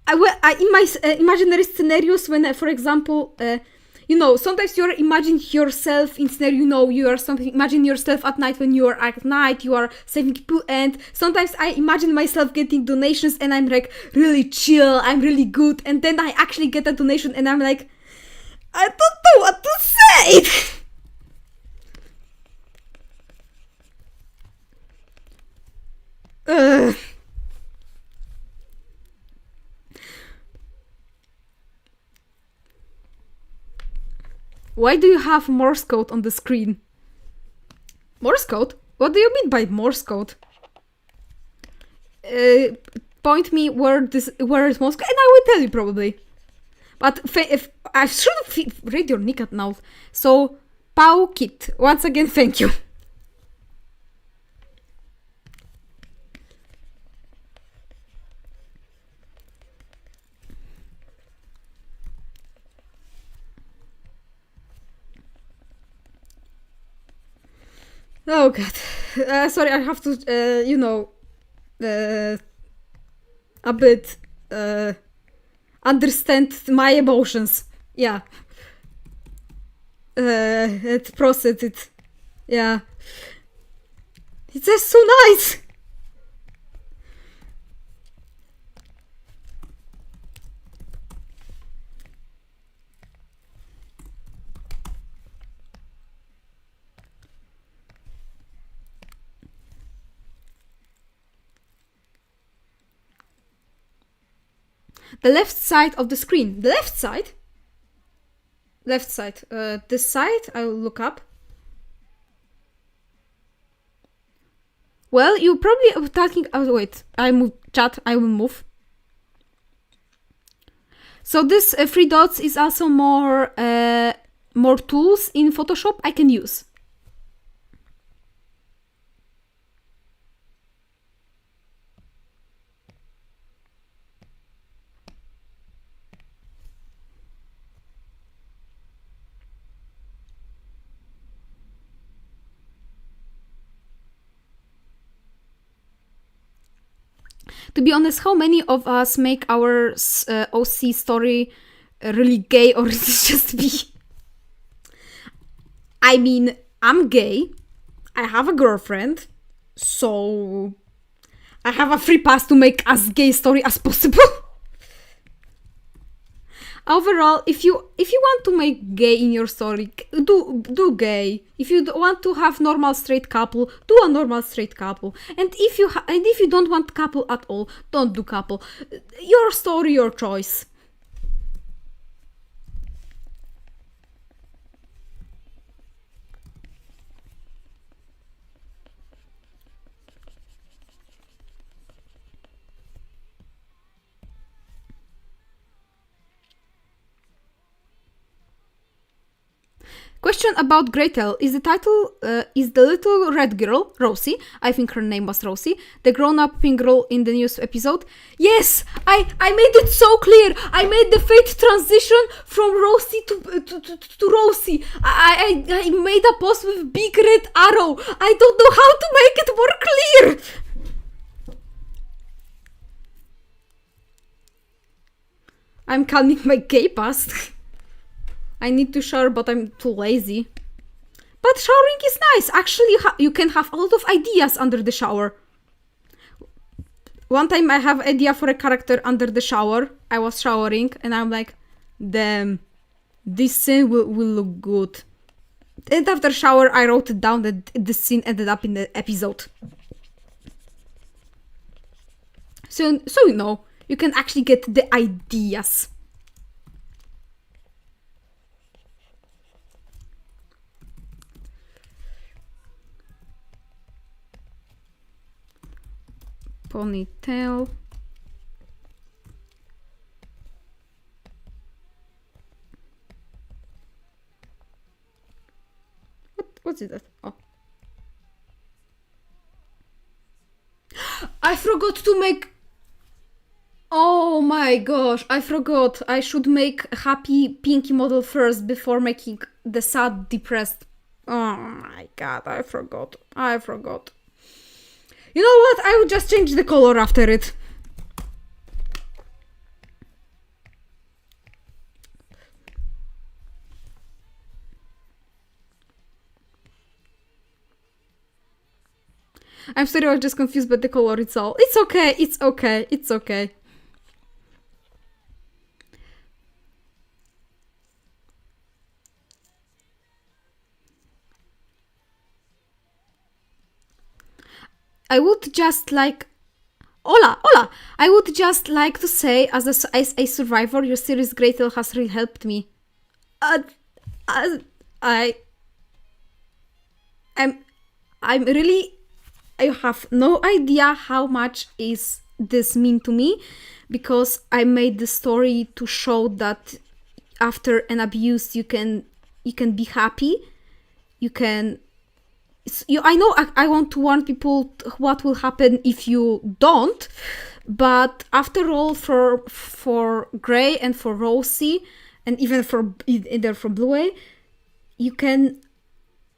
In my imaginary scenarios, when, for example, sometimes you're imagining yourself in scenario, you are something, imagine yourself at night when you are at night, you are saving people, and sometimes I imagine myself getting donations and I'm like really chill, I'm really good, and then I actually get a donation and I'm like, I don't know what to say! Why do you have Morse code on the screen? Morse code? What do you mean by Morse code? Point me where is Morse code, and I will tell you probably. But if I should have read your nick now. So, Pau Kit, once again, thank you. Oh god. Sorry, I have to, a bit, understand my emotions. Yeah. Process it. Yeah. It's just so nice! The left side of the screen. The left side? Left side. This side, I will look up. Well, you probably are talking... Oh, wait. I move... Chat, I will move. So this 3 dots is also more tools in Photoshop I can use. To be honest, how many of us make our OC story really gay, or is it just me? I mean, I'm gay, I have a girlfriend, so I have a free pass to make as gay story as possible. Overall, if you want to make gay in your story, do gay. If you want to have normal straight couple, do a normal straight couple. And if you don't want couple at all, don't do couple. Your story, your choice. Question about Gretel. Is the title, is the little red girl, Rosie, I think her name was Rosie, the grown-up pink girl in the news episode? Yes! I made it so clear! I made the fate transition from Rosie to Rosie. I made a post with big red arrow. I don't know how to make it more clear! I'm calming my gay past. I need to shower, but I'm too lazy. But showering is nice. Actually, you can have a lot of ideas under the shower. One time I have idea for a character under the shower. I was showering and I'm like, damn, this scene will look good. And after shower, I wrote it down that the scene ended up in the episode. So you know, you can actually get the ideas. Ponytail. What's it? Oh. I forgot to make... Oh my gosh, I forgot. I should make a happy Pinky model first before making the sad, depressed... Oh my god, I forgot. You know what? I will just change the color after it. I'm sorry, I was just confused by the color itself. It's okay. I would just like... Hola! I would just like to say, as a survivor, your series Gretel has really helped me. I have no idea how much is this mean to me, because I made the story to show that after an abuse you can be happy. I know I want to warn people what will happen if you don't, but after all, for Grey and for Rosie, and even for Bluey, you can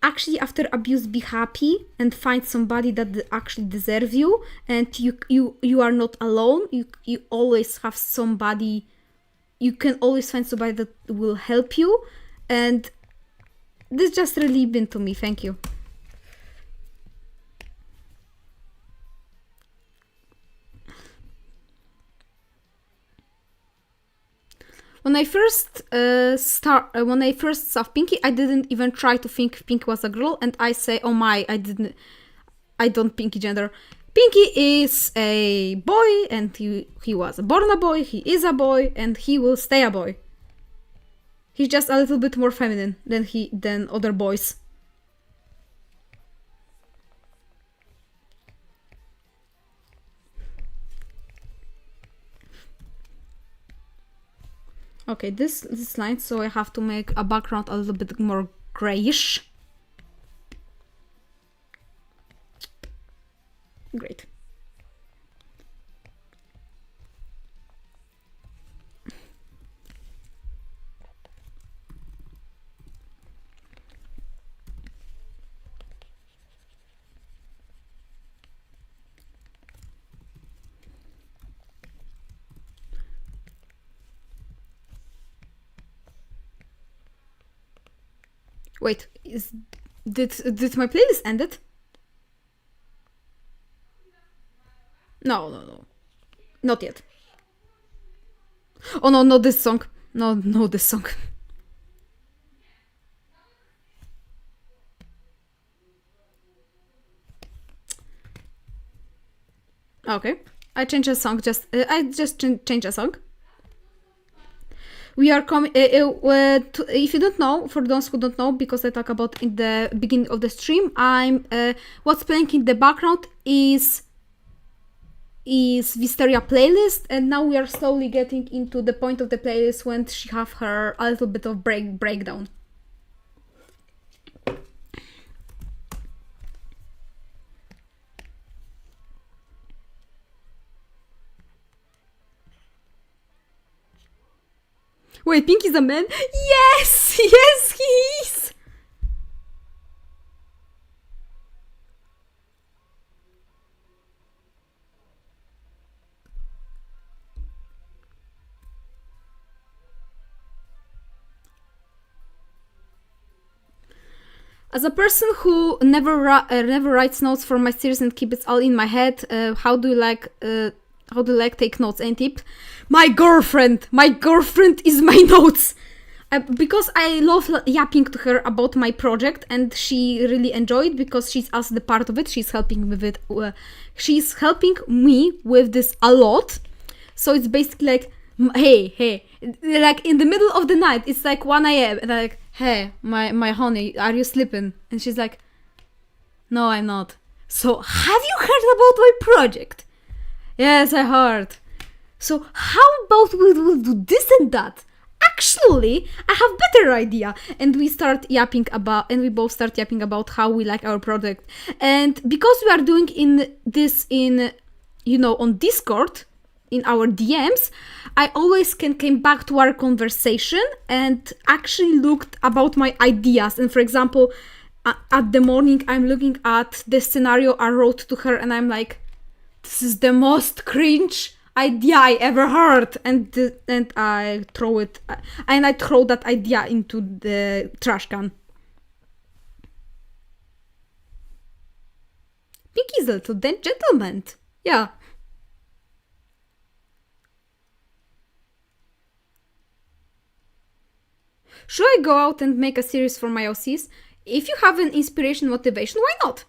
actually after abuse be happy and find somebody that actually deserves you, and you are not alone. You always have somebody. You can always find somebody that will help you, and this just really meant to me. Thank you. When I first saw Pinky, I didn't even try to think Pinky was a girl, and I say, oh my, I don't Pinky gender. Pinky is a boy, and he was born a boy, he is a boy, and he will stay a boy. He's just a little bit more feminine than other boys. Okay, this line, so I have to make a background a little bit more grayish. Great. Wait, is Did my playlist end it? No. Not yet. Oh no, not this song. No, this song. Okay. I changed a song. I just changed a song. We are coming. If you don't know, for those who don't know, because I talk about in the beginning of the stream, what's playing in the background is Wisteria playlist, and now we are slowly getting into the point of the playlist when she have her a little bit of breakdown. Wait, Pink is a man? Yes, he is. As a person who never writes notes for my series and keep it all in my head, how do you like take notes? Any tip? My girlfriend is my notes. Because I love yapping to her about my project, and she really enjoyed because she's also the part of it. She's helping with it. She's helping me with this a lot. So it's basically like, hey, like in the middle of the night, it's like 1 a.m. and I'm like, hey, my honey, are you sleeping? And she's like, no, I'm not. So have you heard about my project? Yes, I heard. So how about we'll do this and that? Actually, I have better idea. And we both start yapping about how we like our project. And because we are doing on Discord, in our DMs, I always came back to our conversation and actually looked about my ideas. And for example, at the morning, I'm looking at the scenario I wrote to her and I'm like, this is the most cringe idea I ever heard, and I throw that idea into the trash can. Pinky's a little gentleman. Yeah. Should I go out and make a series for my OCs? If you have an inspiration, motivation, why not?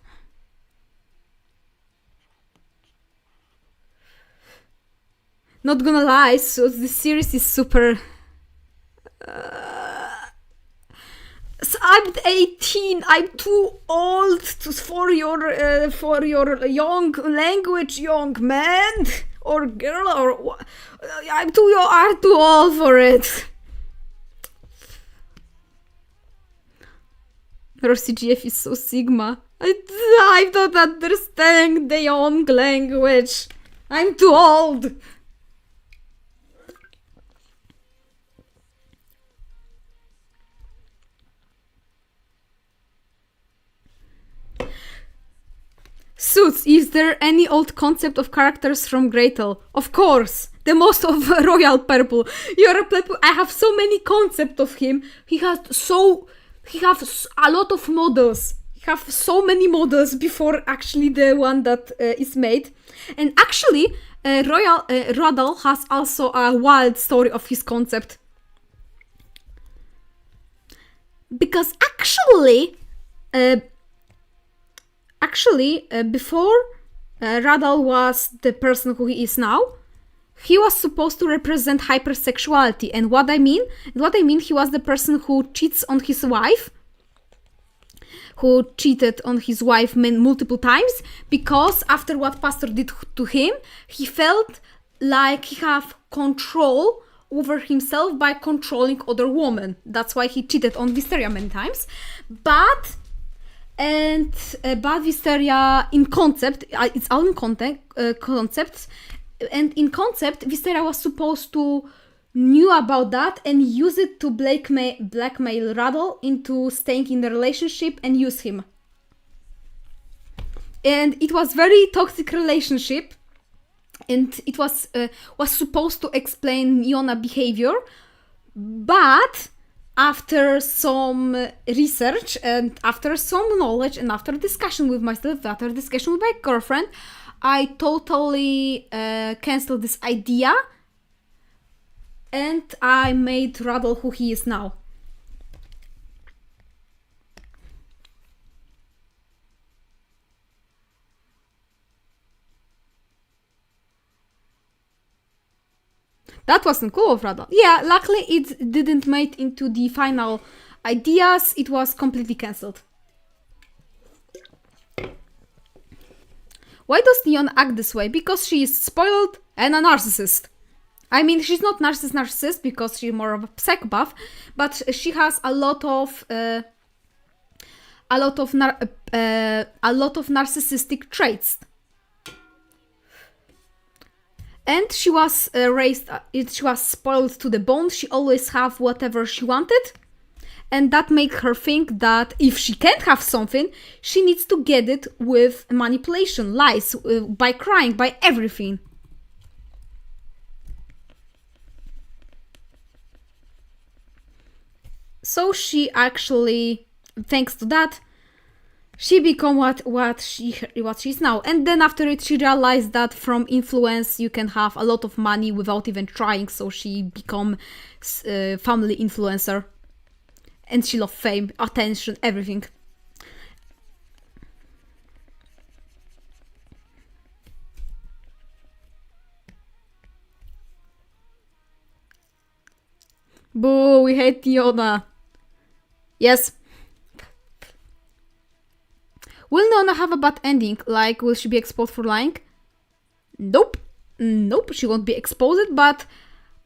Not gonna lie, so this series is super... So I'm 18, I'm too old for your young language, young man or girl, or I'm too old for it. Her CGF is so Sigma. I don't understand the young language. I'm too old. Suits, is there any old concept of characters from Gretel? Of course, the most of Royal Purple. You're a purple. I have so many concepts of him. He has a lot of models. He have so many models before actually the one that is made. And actually, Royal Radal has also a wild story of his concept. Because before Radal was the person who he is now, he was supposed to represent hypersexuality. And what I mean, he was the person who cheats on his wife, who cheated on his wife multiple times, because after what Pastor did to him, he felt like he have control over himself by controlling other women. That's why he cheated on Wisteria many times. But Wisteria in concept, its own concepts, and in concept, Wisteria was supposed to knew about that and use it to blackmail Radal into staying in the relationship and use him. And it was very toxic relationship, and it was supposed to explain Nona behavior, but after some research and after some knowledge and after discussion with myself, after discussion with my girlfriend, I totally canceled this idea and I made Radl who he is now. That wasn't cool of Radl. Yeah, luckily it didn't make into the final ideas. It was completely cancelled. Why does Neon act this way? Because she is spoiled and a narcissist. I mean, she's not narcissist because she's more of a psychopath, but she has a lot of narcissistic traits. And she was she was spoiled to the bone. She always have whatever she wanted. And that made her think that if she can't have something, she needs to get it with manipulation, lies, by crying, by everything. So she actually, thanks to that, she became what she's now. And then after it, she realized that from influence you can have a lot of money without even trying. So she become family influencer, and she loved fame, attention, everything. Boo! We hate Nona. Yes. Will Nona have a bad ending? Like, will she be exposed for lying? Nope. Nope, she won't be exposed, but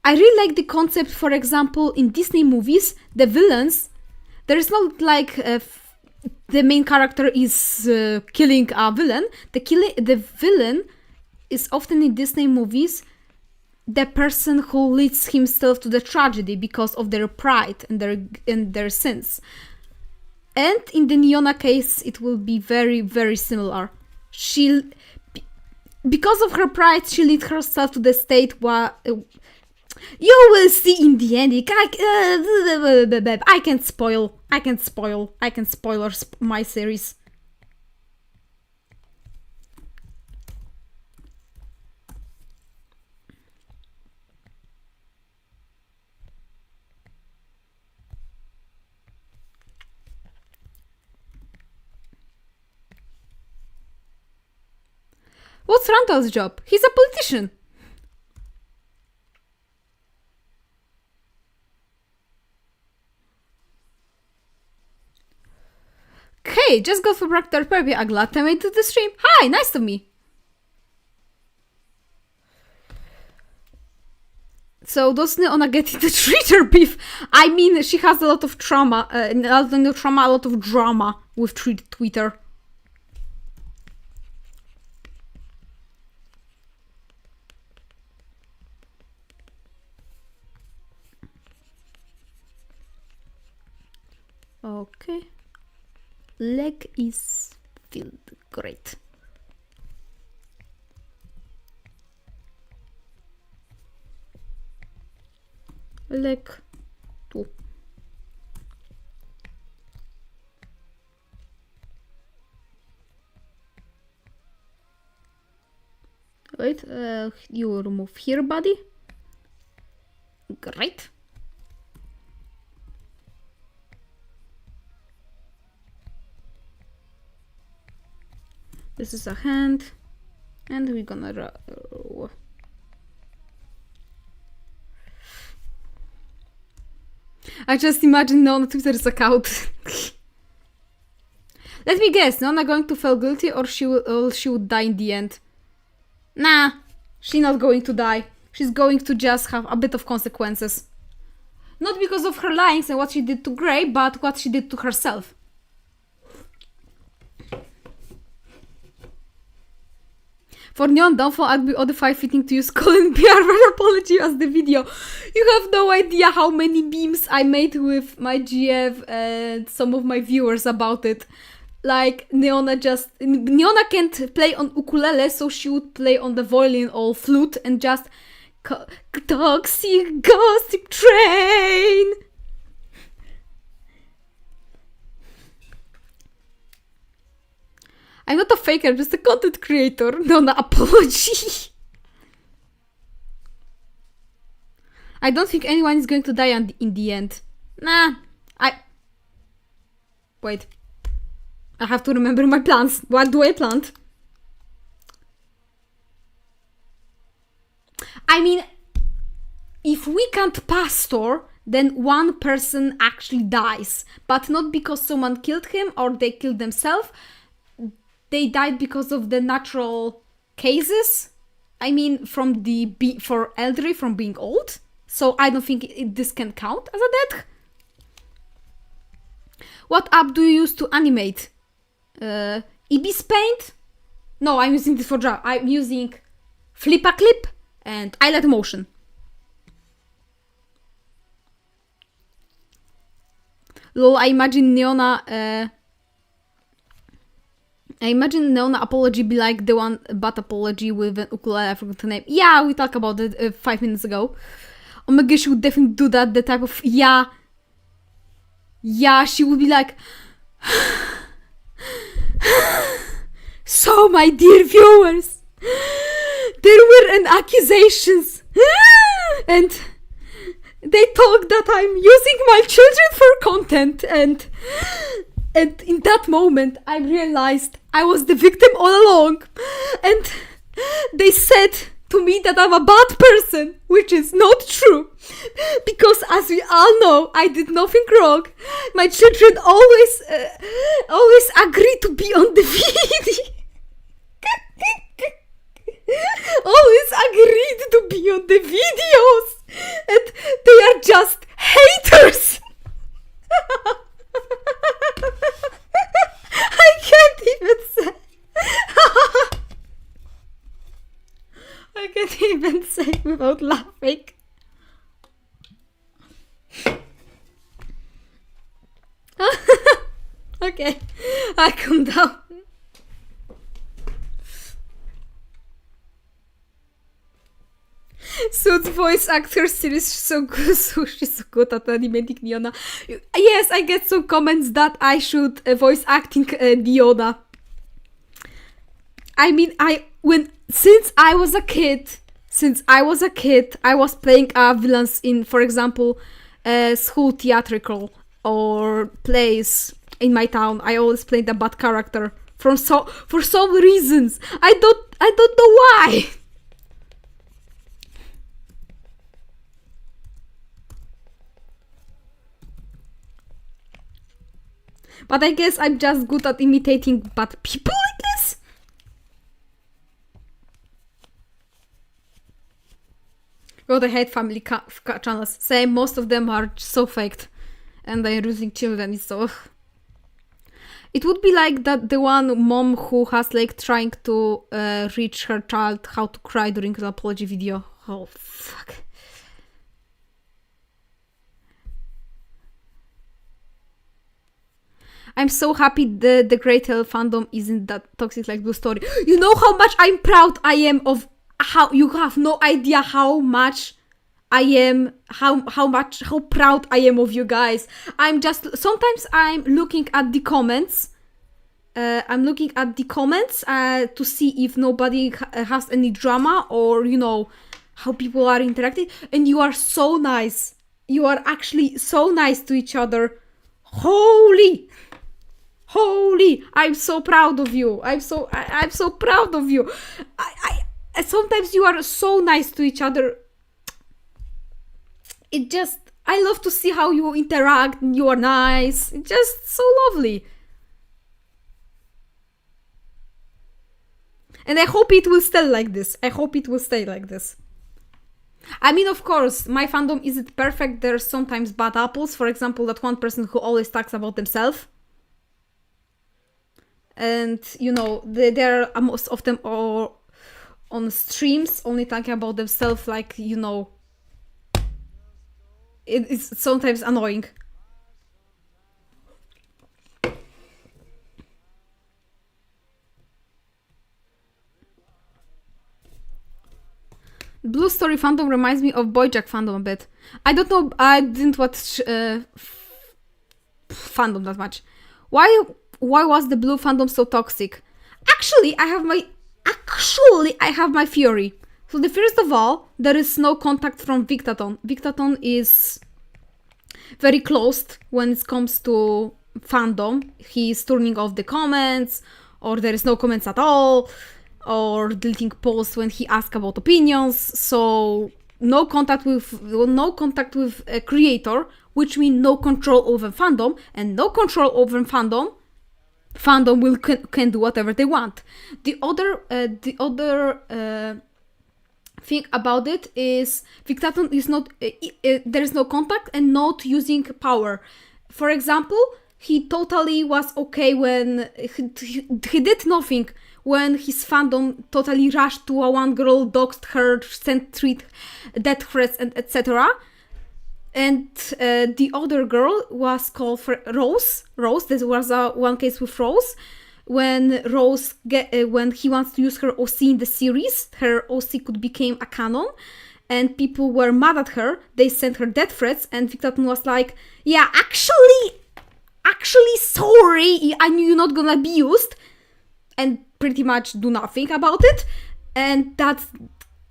I really like the concept, for example, in Disney movies, the villains, there is not like the main character is killing a villain. The villain is often in Disney movies the person who leads himself to the tragedy because of their pride and their sins. And in the Nona case, it will be very, very similar. Because of her pride, she leads herself to the state where you will see in the end. I can spoil my series. What's Randall's job? He's a politician. Hey, just got for Dr. Perby Agla. Tell to the stream. Hi, nice to meet. So does Nona get into Twitter beef? I mean, she has a lot of trauma, a lot of drama with Twitter. Okay. Leg is filled. Great. Leg 2. Wait, you remove here, buddy. Great. This is a hand, and we're gonna I just imagine Nona Twitter's account. Let me guess, Nona going to feel guilty or she would die in the end? Nah, she's not going to die. She's going to just have a bit of consequences. Not because of her lying and what she did to Grey, but what she did to herself. For Neon downfall, I'd be odify fitting to use Colin PR for apology as the video. You have no idea how many memes I made with my GF and some of my viewers about it. Like, Neona can't play on ukulele, so she would play on the violin or flute and just toxic gossip train. I'm not a faker, I'm just a content creator. Nona, apology. I don't think anyone is going to die in the end. Nah, Wait. I have to remember my plans. What do I plan? I mean, if we can't pastor, then one person actually dies. But not because someone killed him or they killed themselves. They died because of the natural cases. I mean, for elderly, from being old. So I don't think this can count as a death. What app do you use to animate? Ibis Paint? No, I'm using this for Java. I'm using Flip-a-Clip and iLight Motion. Lol, I imagine Nona apology be like the one bad apology with an ukulele, I forgot the name. Yeah, we talked about it 5 minutes ago. Oh my gosh, she would definitely do that, the type of, yeah, she would be like, so my dear viewers, there were accusations, and they talk that I'm using my children for content, and in that moment I realized I was the victim all along, and they said to me that I'm a bad person, which is not true, because as we all know, I did nothing wrong. My children always agree to be on the video. Always agreed to be on the videos, and they are just haters. I can't even say. I can't even say without laughing. Okay, I calm down. Suit's voice actor series so good, so she's so good at animating Nona. Yes, I get some comments that I should voice acting Nona. I mean, since I was a kid, I was playing villains in, for example, school theatrical or plays in my town. I always played a bad character for some reasons. I don't know why. But I guess I'm just good at imitating bad people, I guess? God, I hate family channels. Same, most of them are so faked. And they're using children, so... It would be like that the one mom who has like trying to reach her child how to cry during an apology video. Oh, fuck. I'm so happy the Great Hell fandom isn't that toxic like Blue Story. You know how much I'm proud I am of how you have no idea how much I am, how proud I am of you guys. Sometimes I'm looking at the comments. To see if nobody has any drama or, you know, how people are interacting. And you are so nice. You are actually so nice to each other. Holy, I'm so proud of you. I'm so proud of you. I sometimes you are so nice to each other. I love to see how you interact. You are nice. It's just so lovely. And I hope it will stay like this. I mean, of course, my fandom isn't perfect. There's sometimes bad apples. For example, that one person who always talks about themselves. And, you know, there are most of them are on streams only talking about themselves, like, you know, it is sometimes annoying. Blue Story fandom reminds me of Bojack fandom a bit. I don't know, I didn't watch fandom that much. Why was the blue fandom so toxic? Actually, I have my theory. So the first of all, there is no contact from Victaton. Victaton is very closed when it comes to fandom. He's turning off the comments, or there is no comments at all, or deleting posts when he asks about opinions. So no contact with a creator, which means no control over fandom, and no control over fandom will can do whatever they want. The other thing about it is Victaton is not there is no contact and not using power. For example, he totally was okay when he did nothing when his fandom totally rushed to a one girl, doxed her, sent death threats, and etc. And the other girl was called Rose. This was one case with Rose. When when he wants to use her OC in the series, her OC could become a canon, and people were mad at her. They sent her death threats, and Victaton was like, "Yeah, actually, sorry, I knew you're not gonna be used," and pretty much do nothing about it, and that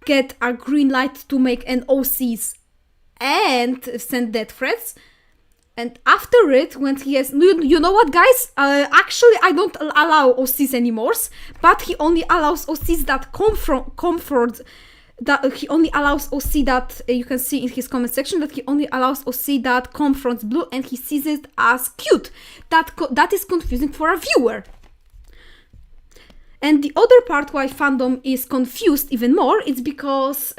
get a green light to make an OCs and send death threats. And after it, when he has, you know what, guys? Actually, I don't allow OCs anymore, but he only allows OCs that comfort. That he only allows OC that you can see in his comment section that he only allows OC that confronts blue, and he sees it as cute. That is confusing for a viewer. And the other part why fandom is confused even more is because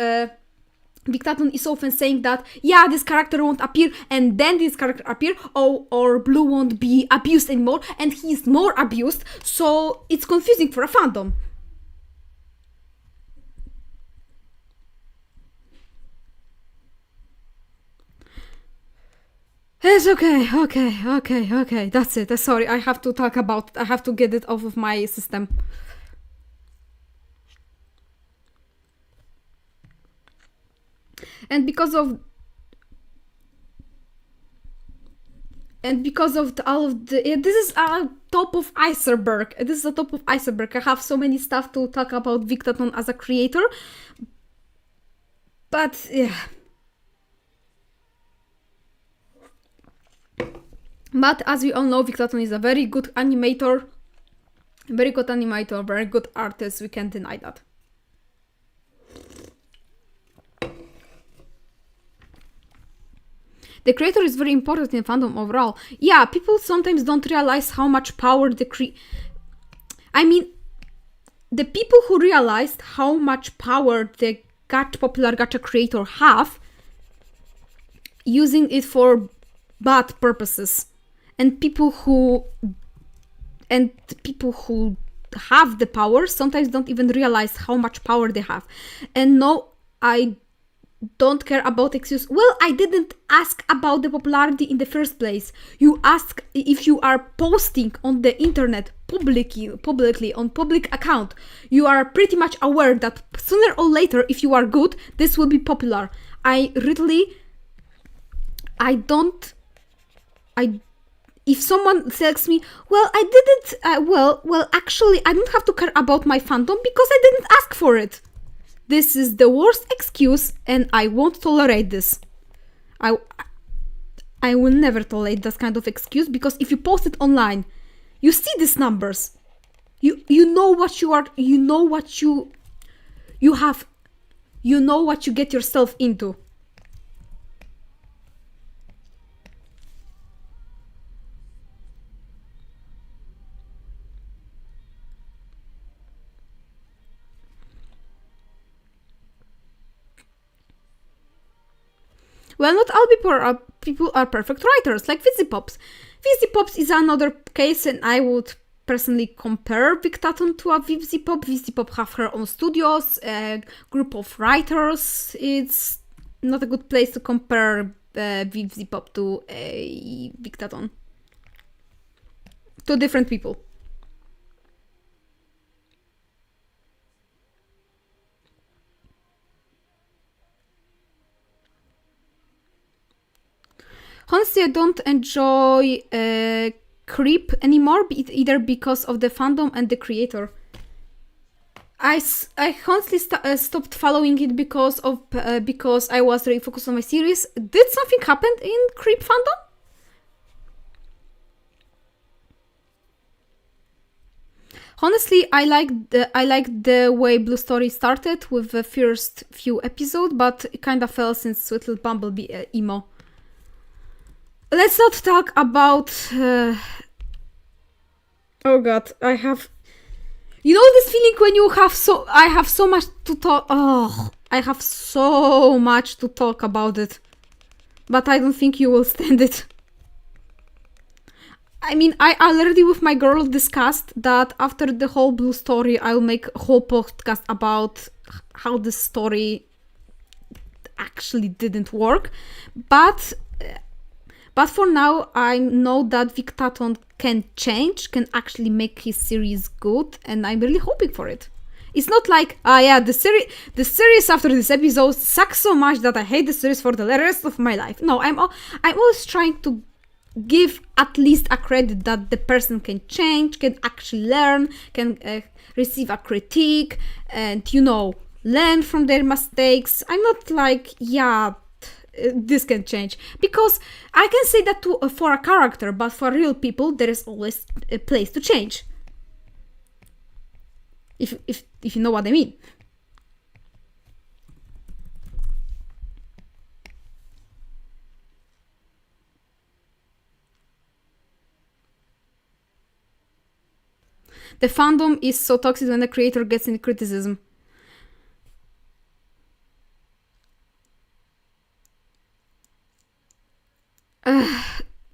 Victaton is often saying that, yeah, this character won't appear, and then this character appear, or Blue won't be abused anymore, and he's more abused, so it's confusing for a fandom. It's okay, that's it. Sorry, I have to get it off of my system. And because of all of the, this is a top of iceberg. This is a top of iceberg. I have so many stuff to talk about Victaton as a creator, but yeah. But as we all know, Victaton is a very good animator, very good artist. We can't deny that. The creator is very important in fandom overall. Yeah, people sometimes don't realize how much power the people who realized how much power the popular gacha creator have, using it for bad purposes. And people who have the power sometimes don't even realize how much power they have. And no, I don't care about excuse. Well, I didn't ask about the popularity in the first place. You ask if you are posting on the internet publicly on public account. You are pretty much aware that sooner or later, if you are good, this will be popular. If someone tells me, well, I didn't, well, actually, I don't have to care about my fandom because I didn't ask for it. This is the worst excuse, and I won't tolerate this. I will never tolerate this kind of excuse, because if you post it online, you see these numbers. You know what you are, you know what you have, you know what you get yourself into. Well, not all people are perfect writers, like Vizzypops. Vizzypops is another case, and I would personally compare Victaton to a Vizzypop. Vizzypop have her own studios, a group of writers. It's not a good place to compare Vizzypop to a Victaton. Two different people. Honestly, I don't enjoy Creep anymore, either because of the fandom and the creator. I honestly stopped following it because I was really focused on my series. Did something happen in Creep fandom? Honestly, I liked the way Blue Story started with the first few episodes, but it kind of fell since Sweet Little Bumblebee emo. Let's not talk about. Oh God, I have. You know this feeling when you have so. I have so much to talk. Oh, I have so much to talk about it, but I don't think you will stand it. I mean, I already with my girl discussed that after the whole Blue Story, I'll make a whole podcast about how the story actually didn't work. But for now, I know that Victaton can change, can actually make his series good, and I'm really hoping for it. It's not like, the series after this episode sucks so much that I hate the series for the rest of my life. No, I'm always trying to give at least a credit that the person can change, can actually learn, can receive a critique, and learn from their mistakes. I'm not like, this can change, because I can say that for a character, but for real people there is always a place to change, if you know what I mean. The fandom is so toxic when the creator gets any criticism.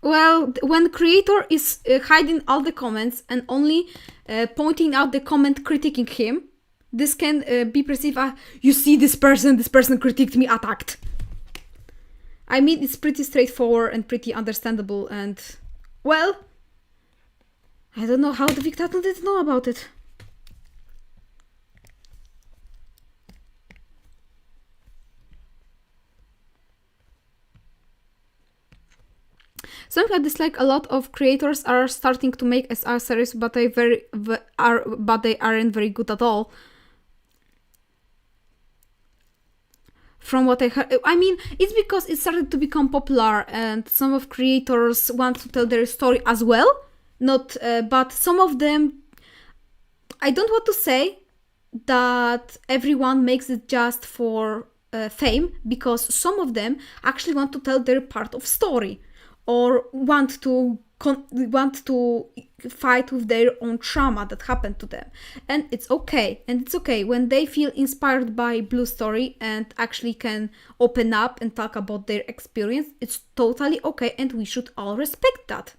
Well, when creator is hiding all the comments and only pointing out the comment critiquing him, this can be perceived as, you see this person critiqued me, attacked. I mean, it's pretty straightforward and pretty understandable, and, well, I don't know how the Victaton didn't know about it. Something I dislike a lot of creators are starting to make SR series, but they aren't very good at all. From what I heard, I mean, it's because it started to become popular, and some of creators want to tell their story as well. But some of them, I don't want to say that everyone makes it just for fame, because some of them actually want to tell their part of story, or want to fight with their own trauma that happened to them, and it's okay. And it's okay when they feel inspired by Blue Story and actually can open up and talk about their experience. It's totally okay, and we should all respect that.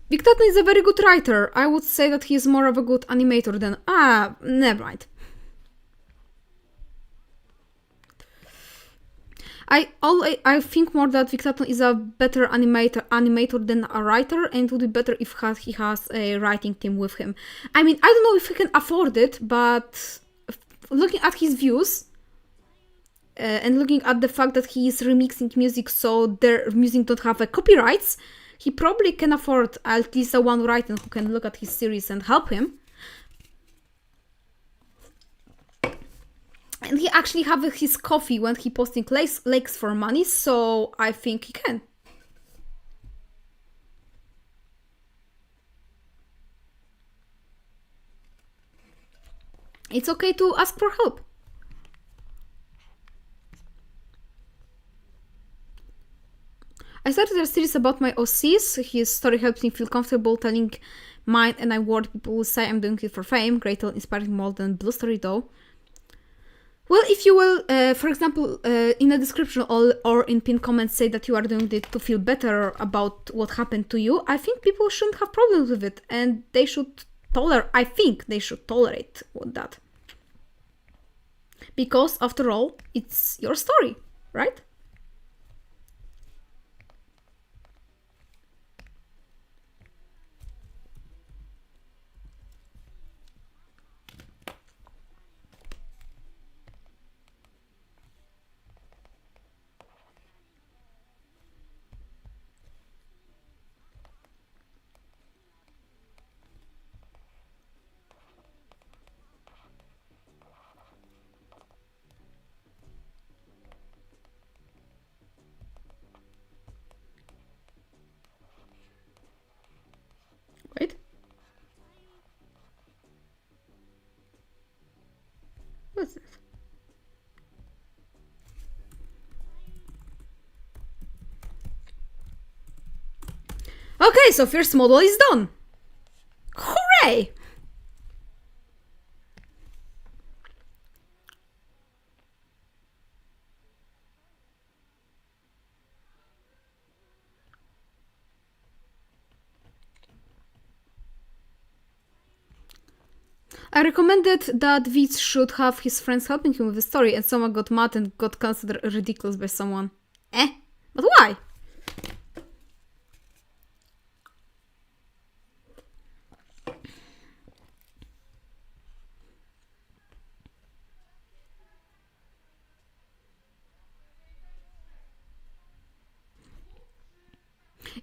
Victaton is a very good writer. I would say that he is more of a good animator than... never mind. I think more that Victaton is a better animator than a writer, and it would be better if he has a writing team with him. I mean, I don't know if he can afford it, but looking at his views, and looking at the fact that he is remixing music so their music don't have copyrights, he probably can afford at least one writer who can look at his series and help him. And he actually have his coffee when he posting likes for money, so I think he can. It's okay to ask for help. I started a series about my OCs. His story helps me feel comfortable telling mine, and I'm worried people will say I'm doing it for fame. Great, inspiring more than Blue Story though. Well, if you will, for example, in the description or in pinned comments say that you are doing it to feel better about what happened to you, I think people shouldn't have problems with it, and they should tolerate that. Because, after all, it's your story, right? What's that? Okay, so first model is done. Hooray! I recommended that Vitz should have his friends helping him with the story, and someone got mad and got considered ridiculous by someone. But why?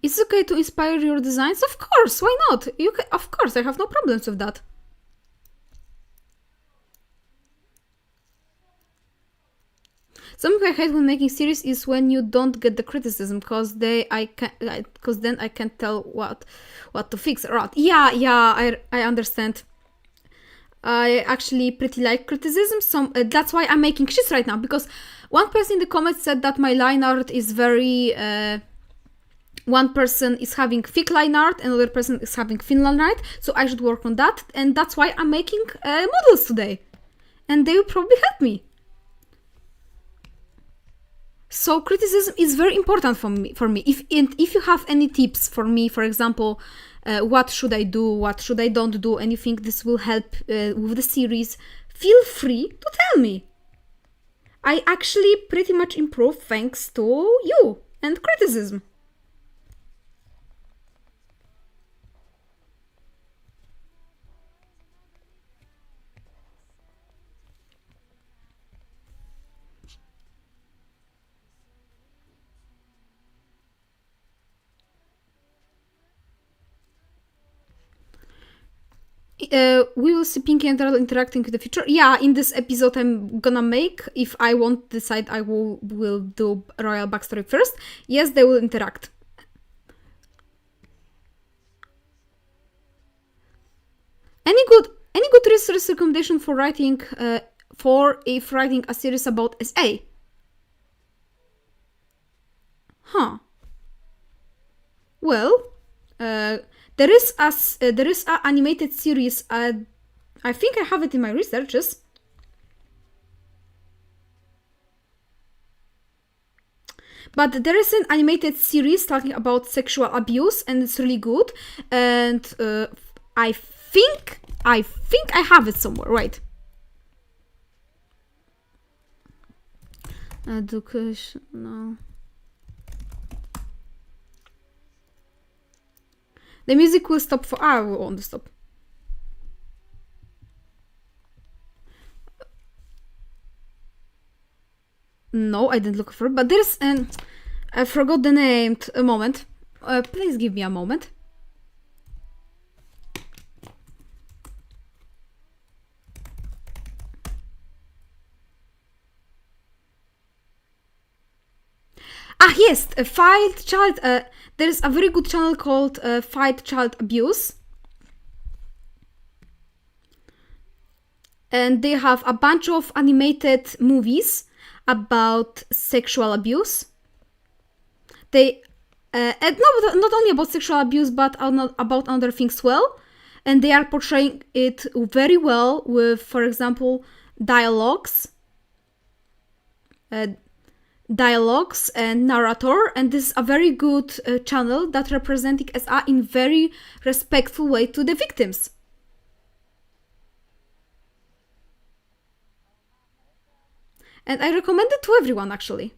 It's okay to inspire your designs? Of course, why not? Of course, I have no problems with that. Something I hate when making series is when you don't get the criticism, because then I can't tell what to fix. Right? Yeah, I understand. I actually pretty like criticism. That's why I'm making shits right now, because one person in the comments said that my line art is very. One person is having thick line art, another person is having thin line art, so I should work on that, and that's why I'm making models today, and they will probably help me. So criticism is very important for me. If you have any tips for me, for example, what should I do, what should I don't do, and you think this will help with the series, feel free to tell me. I actually pretty much improve thanks to you and criticism. We will see Pinky and Daryl interacting in the future. Yeah, in this episode I'm gonna make, if I won't decide I will do royal backstory first. Yes, they will interact. Any good research recommendation for writing writing a series about SA? Huh. Well, there is a animated series. I think I have it in my researches. But there is an animated series talking about sexual abuse, and it's really good. And I think I have it somewhere. Right. Education. No. The music will stop for... I want to stop. No, I didn't look for it, but there's an... I forgot the name. A moment. Please give me a moment. Yes, Fight Child. There's a very good channel called Fight Child Abuse. And they have a bunch of animated movies about sexual abuse. They not only about sexual abuse, but about other things as well. And they are portraying it very well with, for example, dialogues and narrator, and this is a very good channel that representing SA in very respectful way to the victims. And I recommend it to everyone, actually.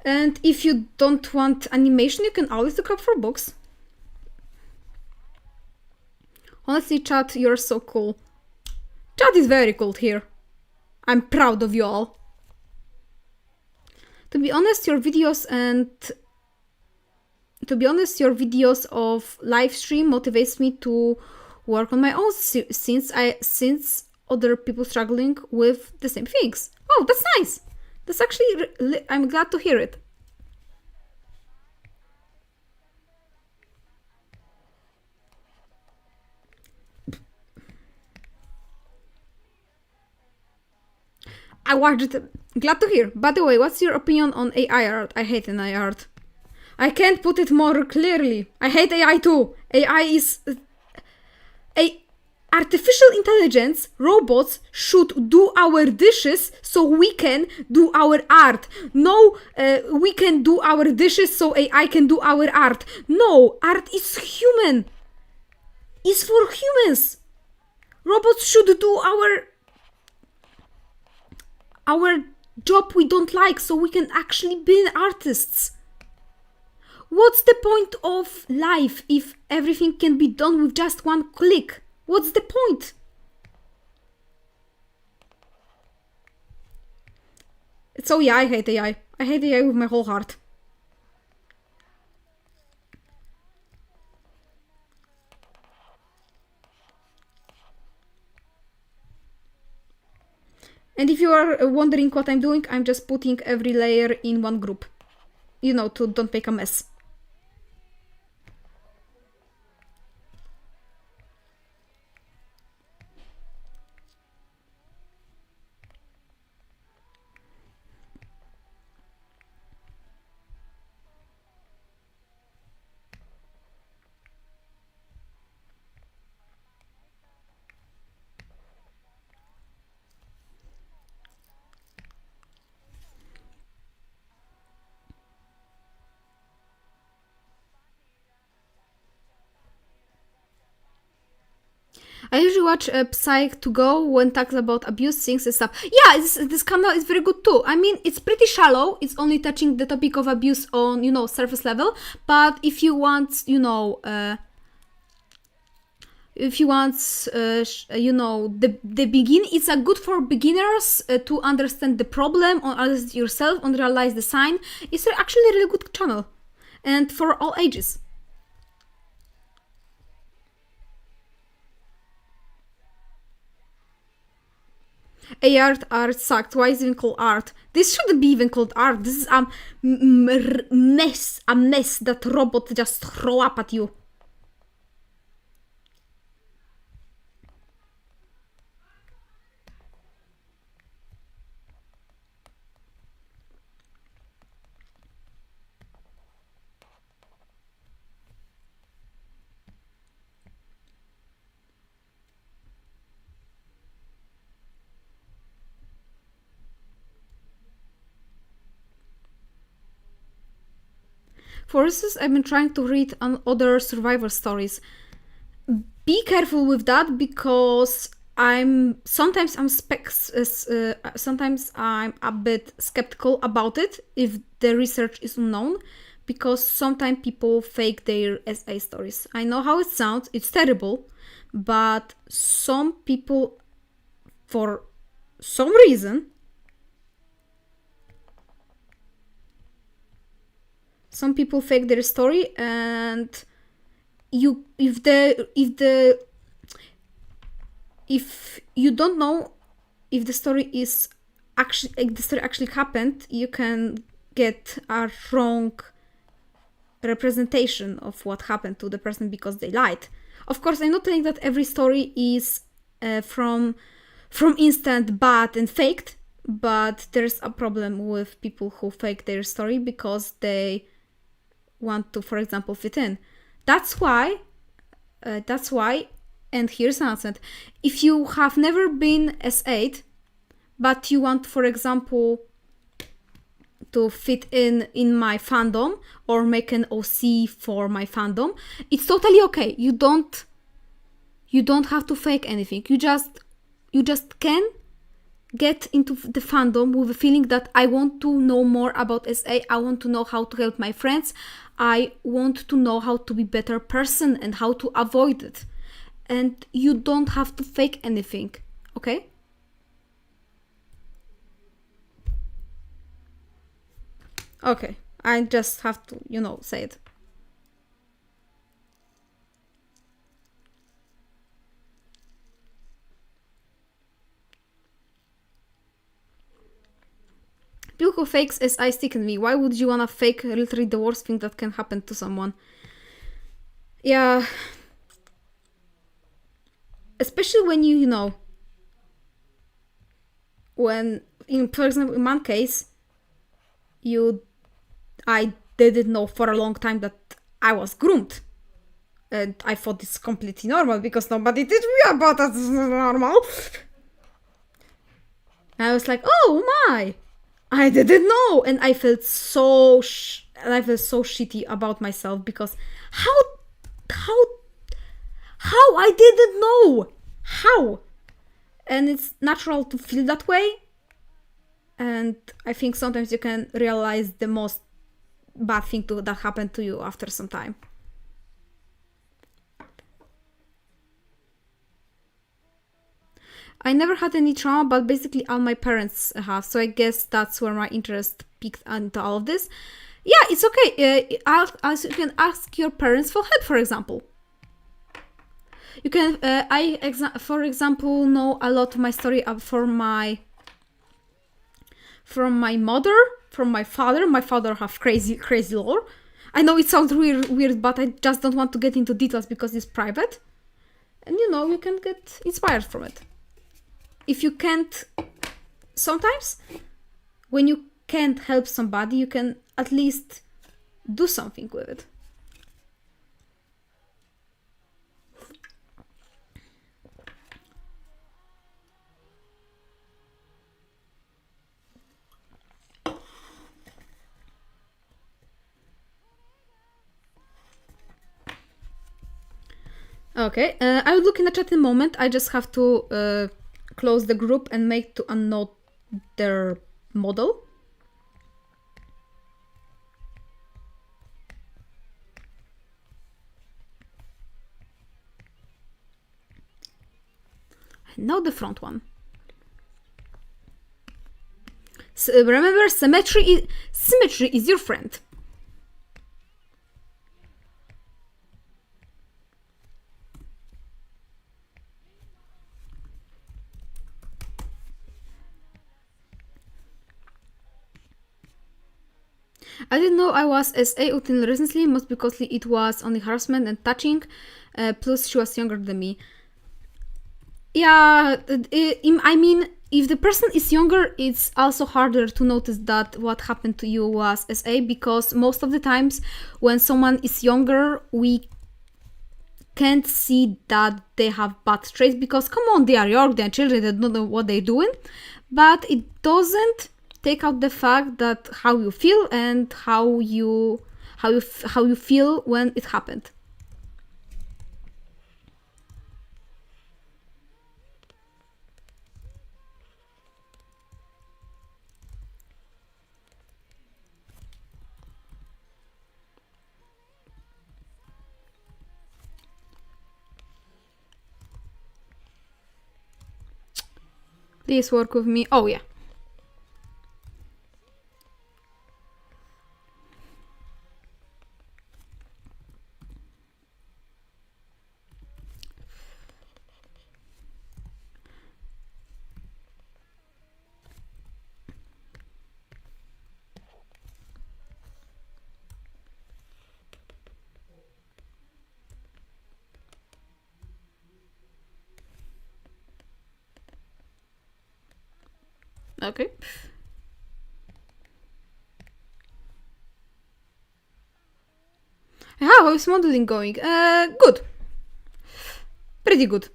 And if you don't want animation, you can always look up for books. Honestly, chat, you're so cool. Chat is very cool here. I'm proud of you all. To be honest, your videos of live stream motivates me to work on my own since other people struggling with the same things. Oh, that's nice. That's actually, I'm glad to hear it. I watched it. Glad to hear. By the way, what's your opinion on AI art? I hate AI art. I can't put it more clearly. I hate AI too. AI is... a artificial intelligence, robots should do our dishes so we can do our art. No, we can do our dishes so AI can do our art. No, art is human. It's for humans. Robots should do our job we don't like so we can actually be artists. What's the point of life if everything can be done with just one click? What's the point? So yeah, I hate AI. I hate AI with my whole heart. And if you are wondering what I'm doing, I'm just putting every layer in one group. You know, to don't make a mess. I usually watch Psych to Go when talks about abuse things and stuff. Yeah, this channel is very good too. I mean, it's pretty shallow. It's only touching the topic of abuse on, surface level. But if you want, the begin, it's a good for beginners to understand the problem, or understand yourself, and realize the sign. It's actually a really good channel, and for all ages. Art sucked. Why is it even called art? This shouldn't be even called art. This is a mess that robot just throw up at you. For instance, I've been trying to read on other survivor stories. Be careful with that because sometimes I'm a bit skeptical about it if the research is unknown, because sometimes people fake their SA stories. I know how it sounds, it's terrible, but some people, for some reason, some people fake their story, and if you don't know if the story actually happened, you can get a wrong representation of what happened to the person because they lied. Of course, I'm not saying that every story is from instant bad and faked, but there's a problem with people who fake their story because they want to, for example, fit in. That's why, and here's an answer. If you have never been S8, but you want, for example, to fit in my fandom or make an OC for my fandom, it's totally okay. You don't have to fake anything. You just can get into the fandom with a feeling that I want to know more about SA. I want to know how to help my friends. I want to know how to be a better person and how to avoid it. And you don't have to fake anything, okay? Okay, I just have to, say it. People who fakes SI stick in me. Why would you wanna fake literally the worst thing that can happen to someone? Yeah. Especially when when for example, in one case, I didn't know for a long time that I was groomed. And I thought it's completely normal because nobody did me about that. It's normal. And I was like, oh my, I didn't know. And I felt so shitty about myself because how I didn't know. How? And it's natural to feel that way. And I think sometimes you can realize the most bad thing that happened to you after some time. I never had any trauma, but basically all my parents have, so I guess that's where my interest peaked into all of this. Yeah, it's okay. You can ask your parents for help, for example. You can, for example, know a lot of my story from my mother, from my father. My father have crazy lore. I know it sounds weird, but I just don't want to get into details because it's private. And you can get inspired from it. If you can't, sometimes when you can't help somebody, you can at least do something with it. Okay, I would look in the chat in a moment. I just have to close the group and make to another model. Now the front one. So remember, symmetry is your friend. I didn't know I was SA until recently, most because it was only harassment and touching, plus she was younger than me. Yeah, I mean, if the person is younger, it's also harder to notice that what happened to you was SA, because most of the times when someone is younger, we can't see that they have bad traits, because come on, they are young, they are children, they don't know what they're doing, but it doesn't take out the fact that how you feel and how you feel when it happened. Please work with me. Oh yeah. Okay. How is modeling going? Good. Pretty good.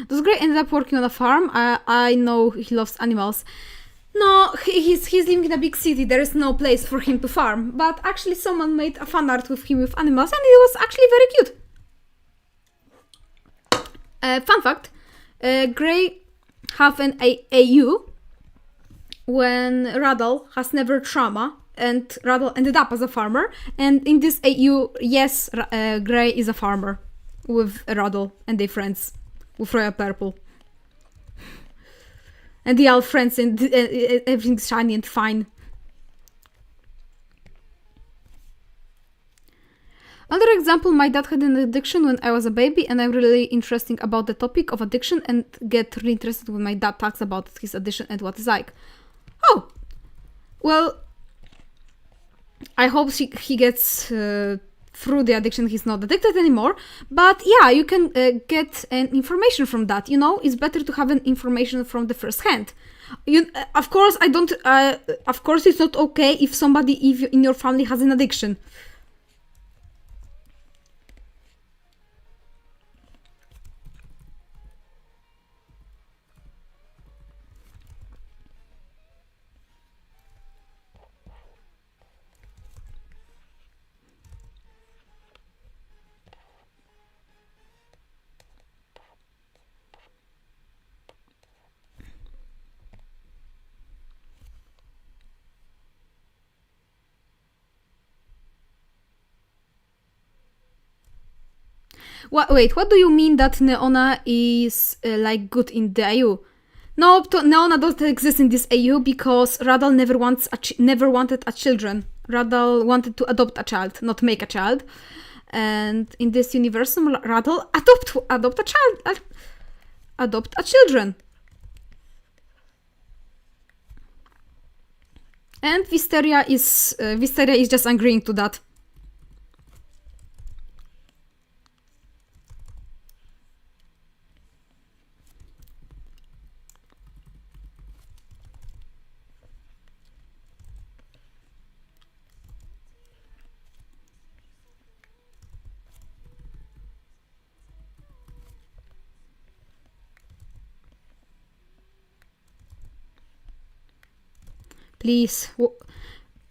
This guy ended up working on a farm. I know he loves animals. No, he's living in a big city. There is no place for him to farm. But actually someone made a fan art with him with animals and it was actually very cute. Fun fact, Gray have an AU when Radal has never trauma and Radal ended up as a farmer, and in this AU, yes, Gray is a farmer with Radal and they're friends with Royal Purple. And they are friends and everything's shiny and fine. Another example, my dad had an addiction when I was a baby and I'm really interested about the topic of addiction and get really interested when my dad talks about his addiction and what it's like. Oh, well, I hope he gets through the addiction he's not addicted anymore. But yeah, you can get information from that. It's better to have an information from the first hand. Of course, I don't. Of course, it's not okay if somebody in your family has an addiction. Wait, what do you mean that Nona is like good in the AU? No, Nona doesn't exist in this AU because Radal never wanted a children. Radal wanted to adopt a child, not make a child. And in this universe, Radal adopt a child, adopt a children. And Wisteria is just agreeing to that. Please,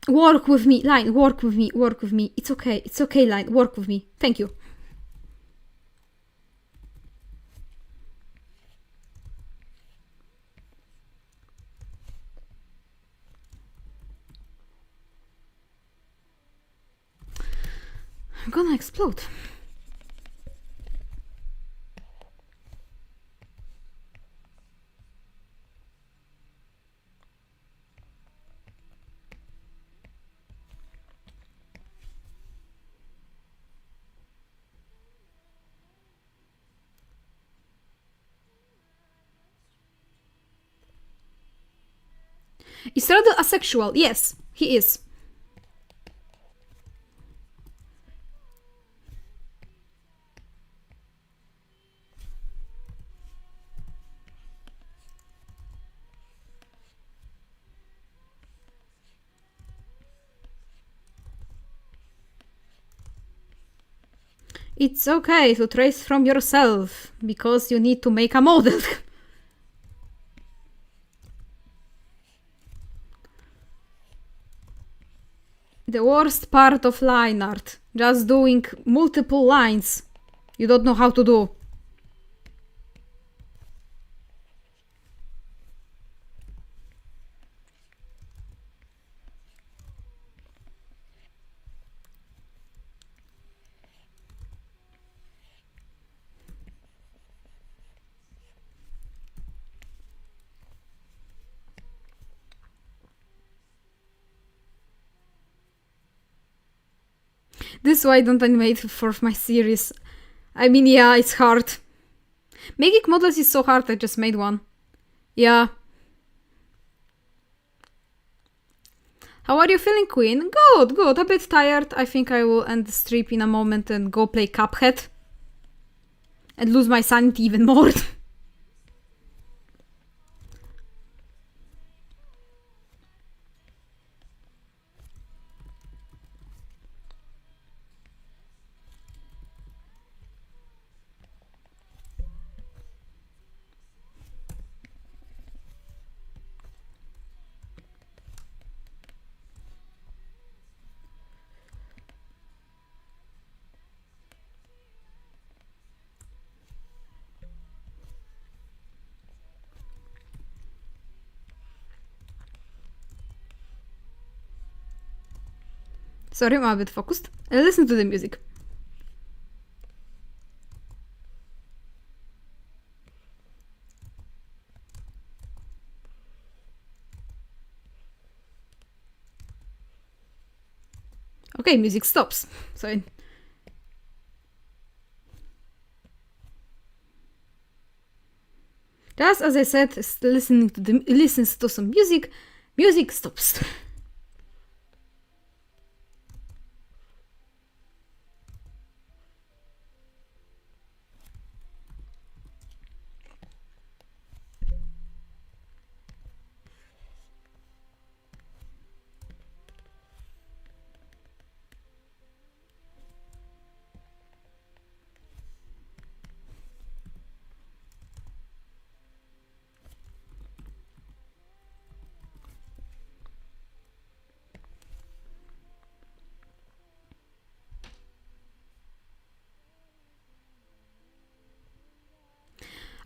work with me, Line, work with me. It's okay, Line, work with me. Thank you. I'm gonna explode. Is Radal asexual? Yes, he is. It's okay to trace from yourself, because you need to make a model. The worst part of line art. Just doing multiple lines. You don't know how to do. This is why I don't animate for my series. I mean, yeah, it's hard. Making models is so hard, I just made one. Yeah. How are you feeling, Queen? Good. A bit tired. I think I will end the stream in a moment and go play Cuphead. And lose my sanity even more. Sorry, I'm a bit focused. Listen to the music. Okay, music stops. So just as I said, listens to some music stops.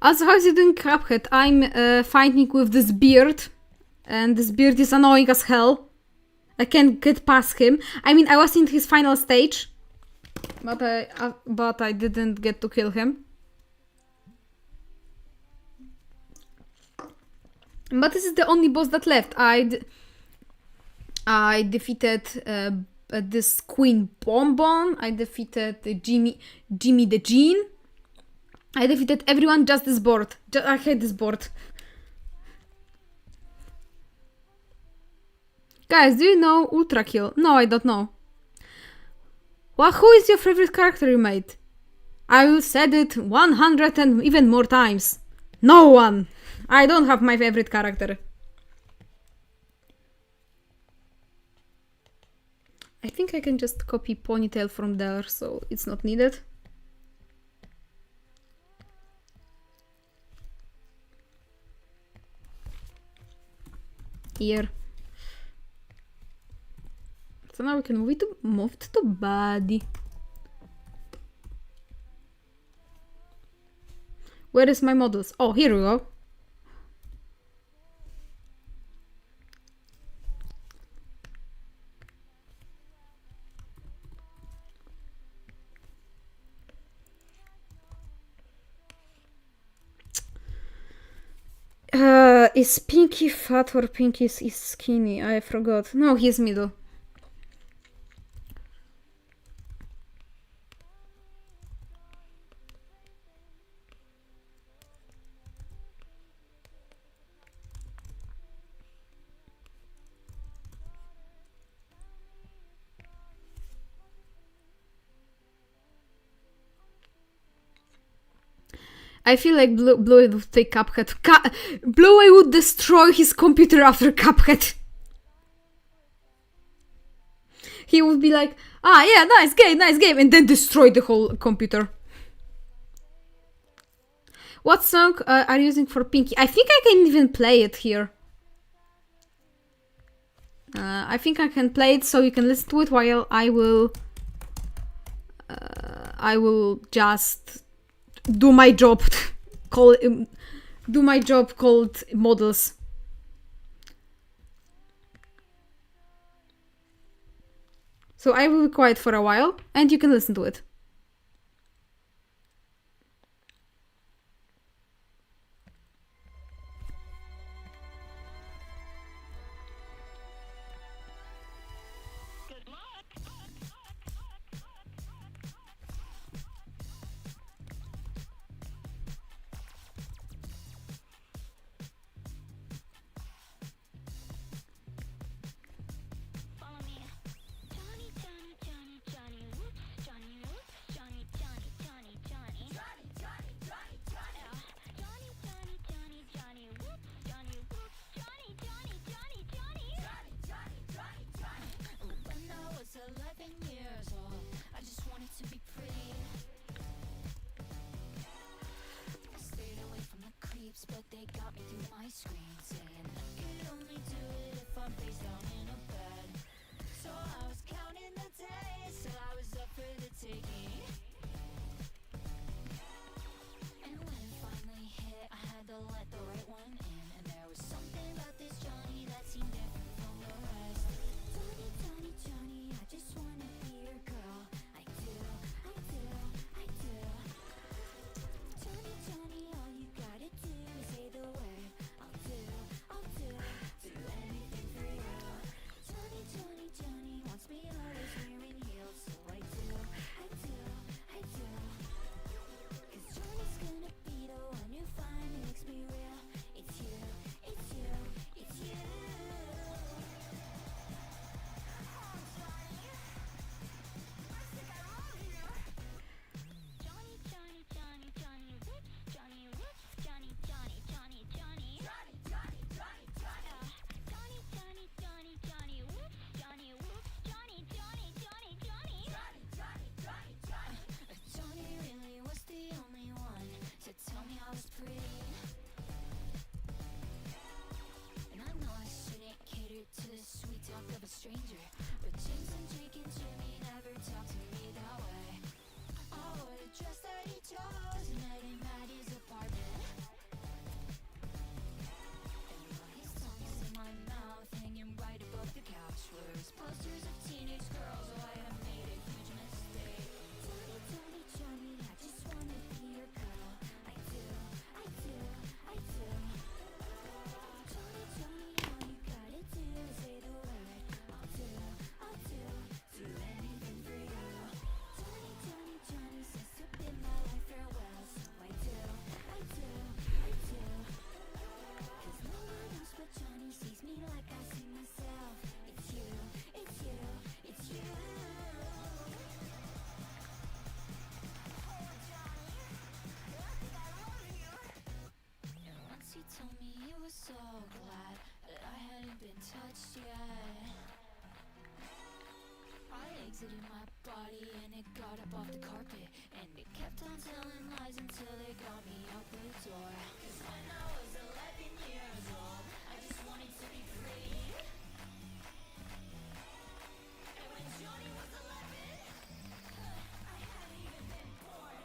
Also, how's you doing, Cuphead? I'm fighting with this beard, and this beard is annoying as hell. I can't get past him. I mean, I was in his final stage, but I didn't get to kill him. But this is the only boss that left. I defeated this Queen Bonbon. I defeated Jimmy the Gene. I defeated everyone, just this board. I hate this board. Guys, do you know Ultra Kill? No, I don't know. Well, who is your favorite character you made? I will said it 100 and even more times. No one! I don't have my favorite character. I think I can just copy Ponytail from there, so it's not needed. Here. So now we can move it to body. Where is my models? Oh, here we go. Is Pinky fat or Pinky is skinny? I forgot. No, he's middle. I feel like Bluey would take Cuphead. Bluey would destroy his computer after Cuphead. He would be like, ah yeah, nice game, and then destroy the whole computer. What song are you using for Pinky? I think I can even play it here. I think I can play it so you can listen to it while I will just do my job. Do my job called models. So I will be quiet for a while and you can listen to it. But they got me through my screen saying I could only do it if I'm face down in a bed. So I was counting the days till I was up for the taking. And when it finally hit, I had to let the right one in. And there was something about this Johnny that seemed different from the rest. Johnny, Johnny, Johnny, I just wanna be your girl. I do, I do, I do. Johnny, Johnny, all you gotta do is say the word. I'll do anything for you. Johnny, Johnny, Johnny wants me all told me he was so glad that I hadn't been touched yet. I exited my body and it got up off the carpet, and it kept on telling lies until they got me out the door. 'Cause when I was 11 years old, I just wanted to be free. And when Johnny was 11, I hadn't even been born.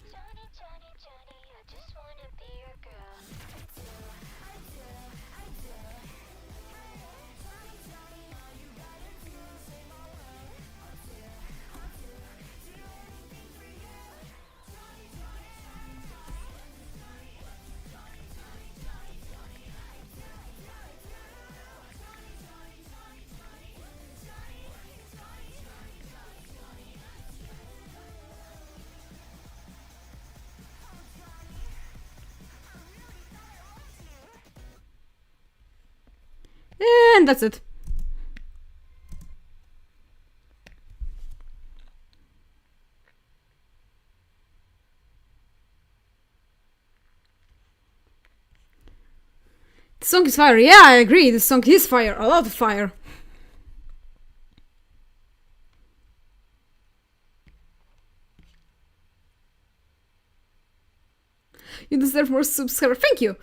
Johnny, Johnny, Johnny, I just wanna be your girl. I do, I do, I do. Johnny, Johnny, all you gotta do is say my word. I'll do anything for you. Johnny, Johnny, Johnny, Johnny, Johnny, Johnny, Johnny, Johnny, I do, I do, I do. Johnny, Johnny, Johnny, Johnny, Johnny, Johnny, Johnny, Johnny, Johnny, I do. Oh, Johnny, I really thought I loved you. And that's it. The song is fire. Yeah, I agree. The song is fire. A lot of fire. You deserve more subscribers. Thank you.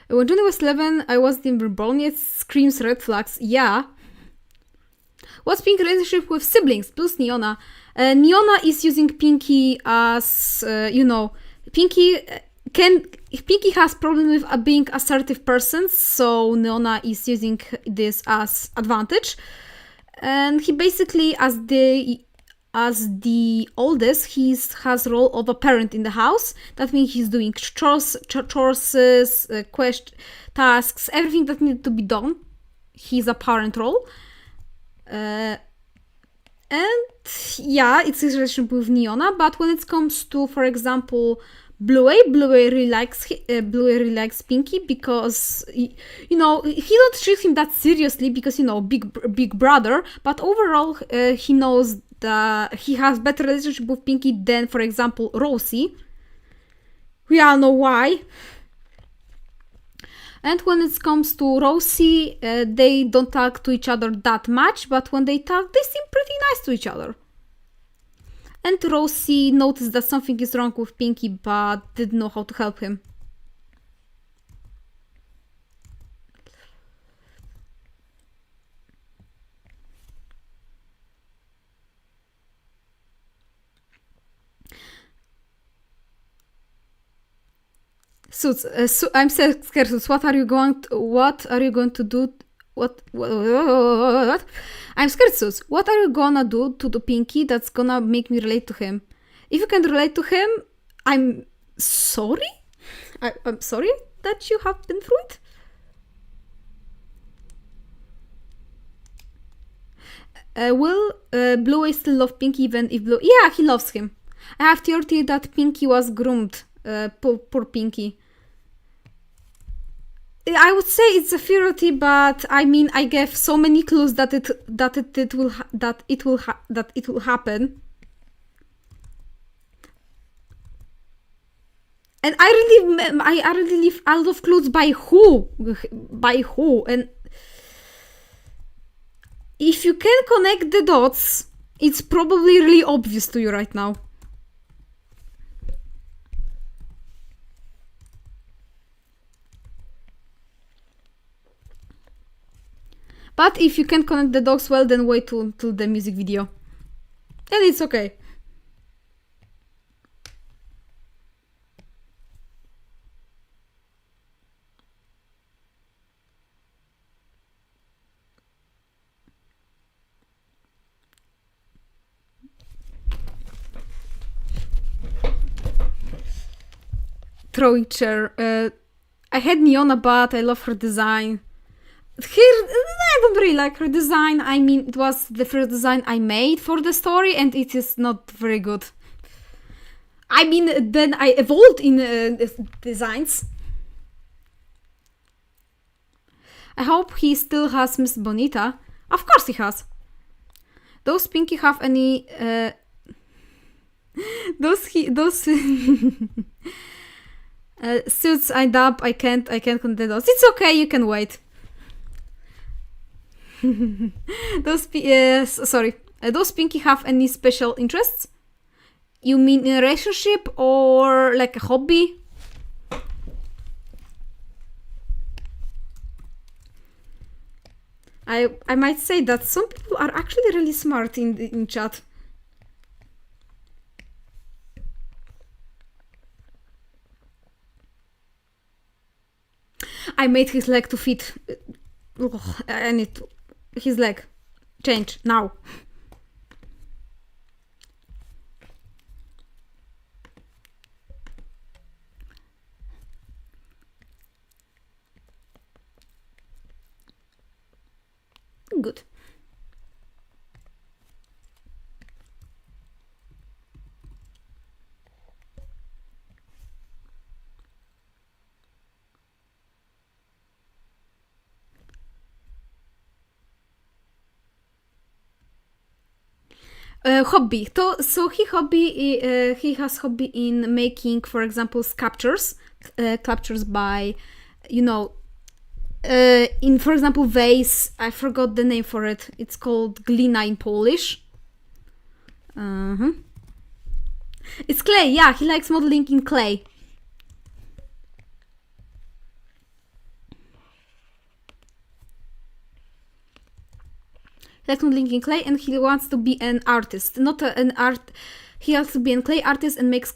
When Johnny was 11, I wasn't even born yet. Screams red flags. Yeah. What's Pinky's relationship with siblings? Plus Nona. Nona is using Pinky as, Pinky has problem with being assertive person, so Nona is using this as advantage. And he basically, as the oldest, he has role of a parent in the house. That means he's doing chores, tasks, everything that needs to be done. He's a parent role. And yeah, it's his relationship with Nona. But when it comes to, for example, Bluey really likes Pinky because he don't treat him that seriously because big brother. But overall, he knows that he has better relationship with Pinky than, for example, Rosie. We all know why. And when it comes to Rosie, they don't talk to each other that much, but when they talk, they seem pretty nice to each other. And Rosie noticed that something is wrong with Pinky, but didn't know how to help him. Suits, I'm scared. Suits, what are you going to do? What? I'm scared, Suits. What are you gonna do to the Pinky that's gonna make me relate to him? If you can relate to him, I'm sorry. I'm sorry that you have been through it. Will Bluey still love Pinky even if Blue? Yeah, he loves him. I have theory that Pinky was groomed. Poor Pinky. I would say it's a theory, but I mean, I gave so many clues that it will happen. And I already leave a lot of clues by who, and if you can connect the dots, it's probably really obvious to you right now. But if you can't connect the dots well, then wait till the music video. And it's okay. Throwing chair. I had Nona, but I love her design. I don't really like her design. I mean, it was the first design I made for the story, and it is not very good. I mean, then I evolved in designs. I hope he still has Miss Bonita. Of course he has. Does Pinky have any... Does Suits I dub, I can't content those. It's okay, you can wait. Those Pinky have any special interests? You mean in a relationship or like a hobby? I might say that some people are actually really smart in chat. I made his leg to fit. Ugh, I need to... His leg. Change. Now. Good. Hobby. So he has hobby in making, for example, sculptures. Sculptures by, in, for example, vase. I forgot the name for it. It's called glina in Polish. It's clay. Yeah, he likes modeling in clay. Like modeling in clay, and he wants to be an artist, not an art. He has to be a clay artist and makes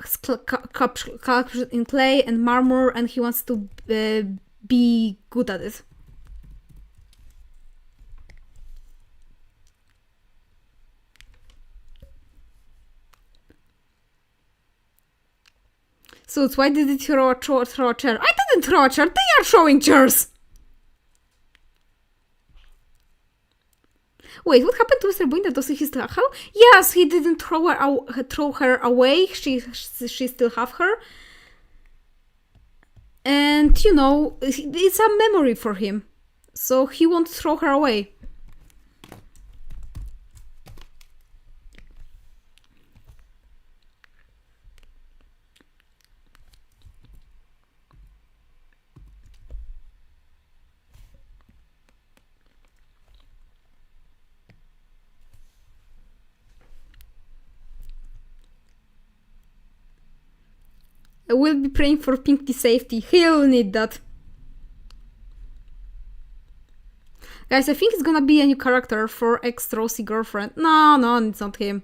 sculptures in clay and marmor, and he wants to be good at it. So why did it throw a chair? I didn't throw a chair. They are throwing chairs. Wait, what happened to Mr. Boinda? Does he still have her? Yes, he didn't throw her away. She still have her. And, it's a memory for him. So he won't throw her away. I will be praying for Pinky safety. He'll need that. Guys, I think it's gonna be a new character for ex-Rosie girlfriend. No, it's not him.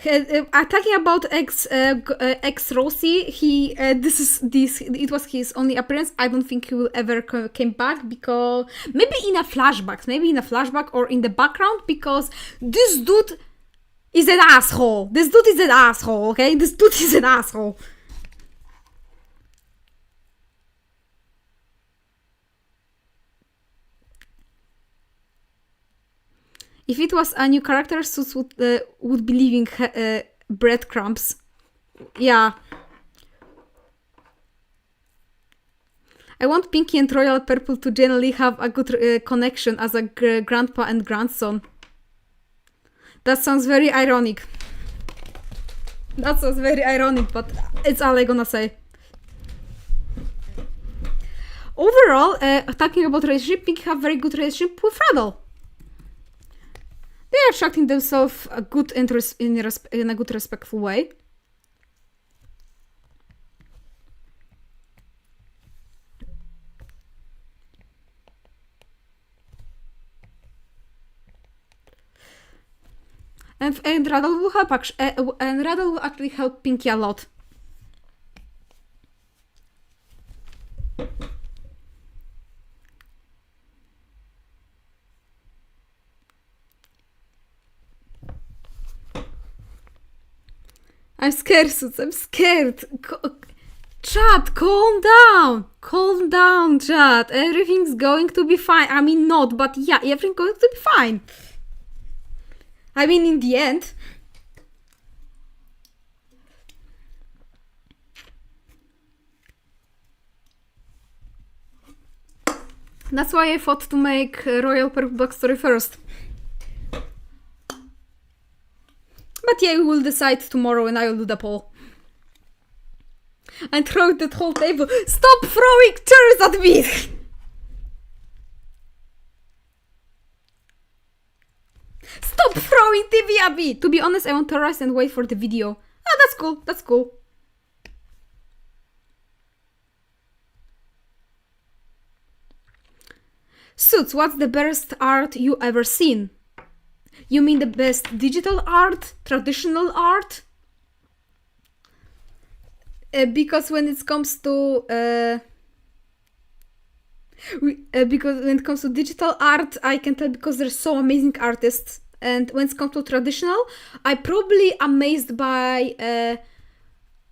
Talking about ex-Rosie, it was his only appearance. I don't think he will ever came back, because maybe in a flashback or in the background, because this dude is an asshole. Okay? This dude is an asshole. If it was a new character, Suits would be leaving breadcrumbs. Yeah. I want Pinky and Royal Purple to generally have a good connection as a grandpa and grandson. That sounds very ironic. But it's all I'm gonna say. Overall, talking about relationship, Pinky have very good relationship with Radl. They are attracting themselves a good interest in a good respectful way. And Radl will help Radl will actually help Pinky a lot. I'm scared, Suits. I'm scared. Chat, calm down. Calm down, chat. Everything's going to be fine. I mean, not, but yeah, everything's going to be fine. I mean, in the end. That's why I thought to make Royal Purple backstory first. But yeah, we will decide tomorrow and I will do the poll. And throw that whole table. Stop throwing chairs at me! Stop throwing TV at me! To be honest, I want to rest and wait for the video. Ah, that's cool, that's cool. Suits, what's the best art you ever seen? You mean the best digital art? Traditional art? Because when it comes to because when it comes to digital art, I can tell because there's so amazing artists. And when it comes to traditional, I'm probably amazed by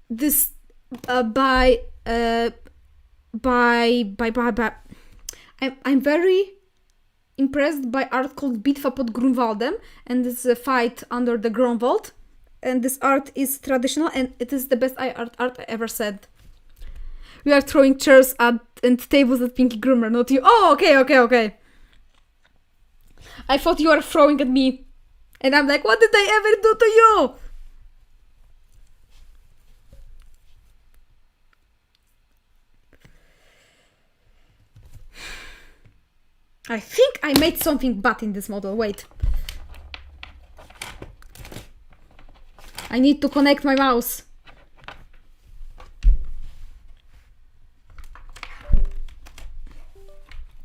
this I'm very impressed by art called Bitwa pod Grunwaldem, and it's a fight under the Grunwald. And this art is traditional, and it is the best art I ever said. We are throwing chairs and tables at Pinky Groomer, not you. Oh, okay. I thought you were throwing at me. And I'm like, what did I ever do to you? I think I made something bad in this model. Wait. I need to connect my mouse.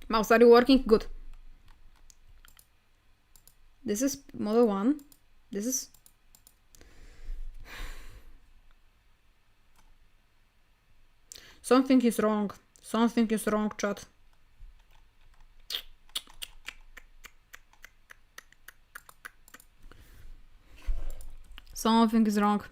Mouse, are you working? Good. This is model 1. This is... Something is wrong. Something is wrong, chat. Something is wrong.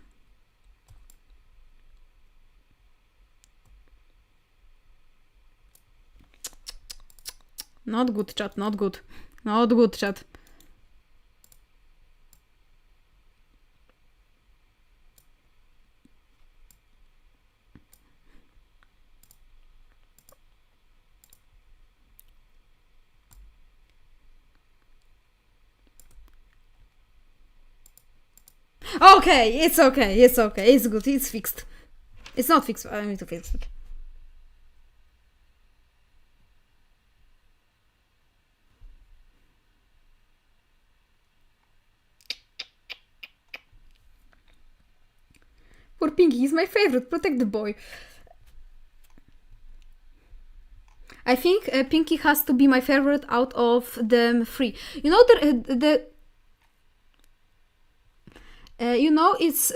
Not good, chat, not good. Not good, chat. Okay, it's okay, it's good, it's fixed. It's not fixed, I need to fix it. Poor Pinky, he's my favorite, protect the boy. I think Pinky has to be my favorite out of them 3. You know, it's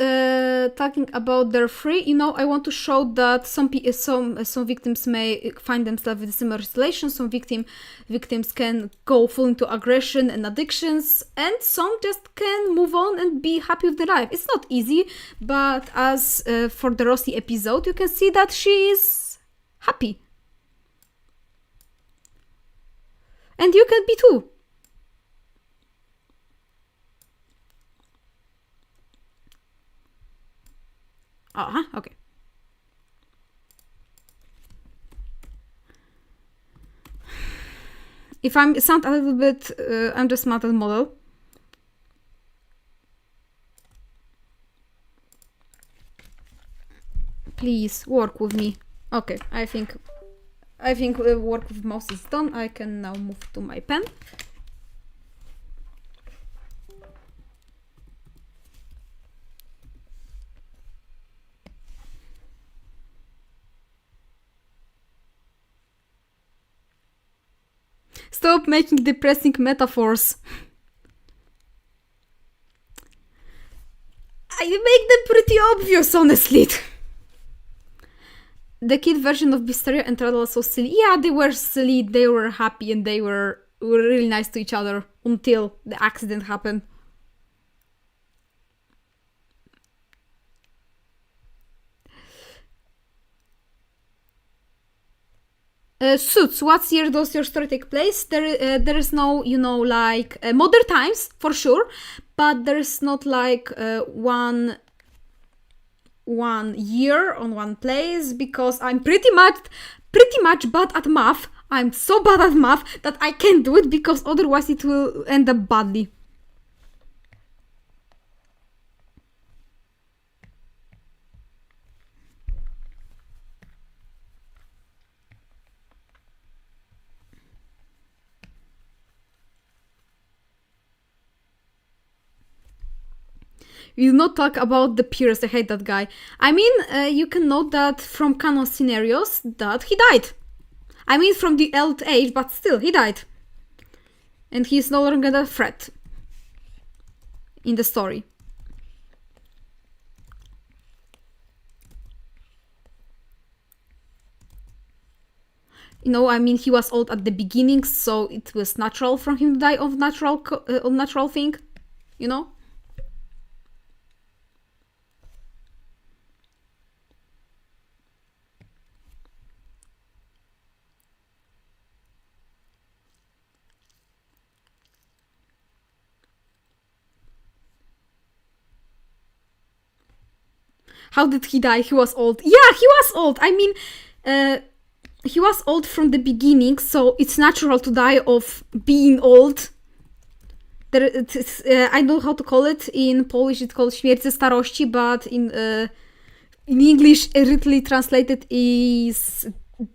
talking about their 3. You know, I want to show that some victims may find themselves in a similar situation. Some victims can go full into aggression and addictions, and some just can move on and be happy with their life. It's not easy, but as for the Rossi episode, you can see that she is happy. And you can be too. Okay. If I sound a little bit, I'm just mad at model. Please work with me. Okay, I think work with mouse is done. I can now move to my pen. Stop making depressing metaphors. I make them pretty obvious, honestly. The kid version of Bisteria and Traddle was so silly. Yeah, they were silly, they were happy, and they were really nice to each other until the accident happened. Suits, what year does your story take place? There is no, like modern times for sure, but there is not like one year on one place, because I'm pretty much bad at math. I'm so bad at math that I can't do it, because otherwise it will end up badly. We do not talk about the Pierce. I hate that guy. I mean, you can note that from canon scenarios that he died. I mean, from the old age, but still, he died. And he's no longer a threat in the story. You know, I mean, he was old at the beginning, so it was natural for him to die of natural thing, you know? How did he die? He was old. Yeah, he was old. I mean, he was old from the beginning, so it's natural to die of being old. I don't know how to call it. In Polish it's called śmierć ze starości, but in English literally translated is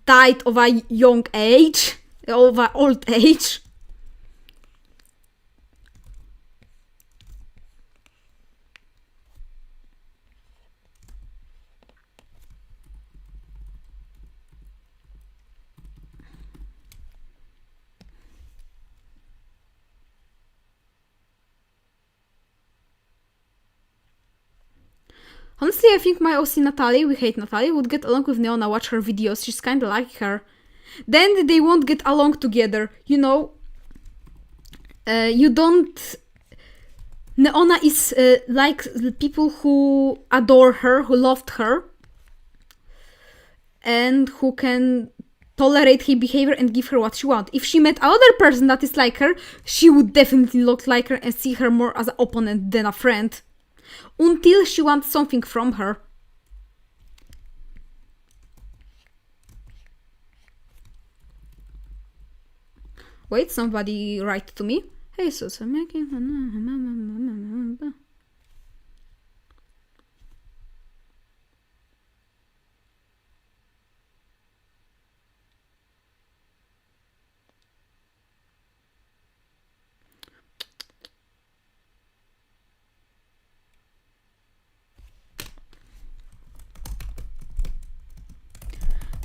died of a young age, of an old age. Honestly, I think my OC Natalie, we hate Natalie, would get along with Nona, watch her videos, she's kinda like her. Then they won't get along together, you know? You don't... Nona is like the people who adore her, who loved her, and who can tolerate her behavior and give her what she wants. If she met another person that is like her, she would definitely look like her and see her more as an opponent than a friend. Until she wants something from her. Wait, somebody write to me. Hey, so making.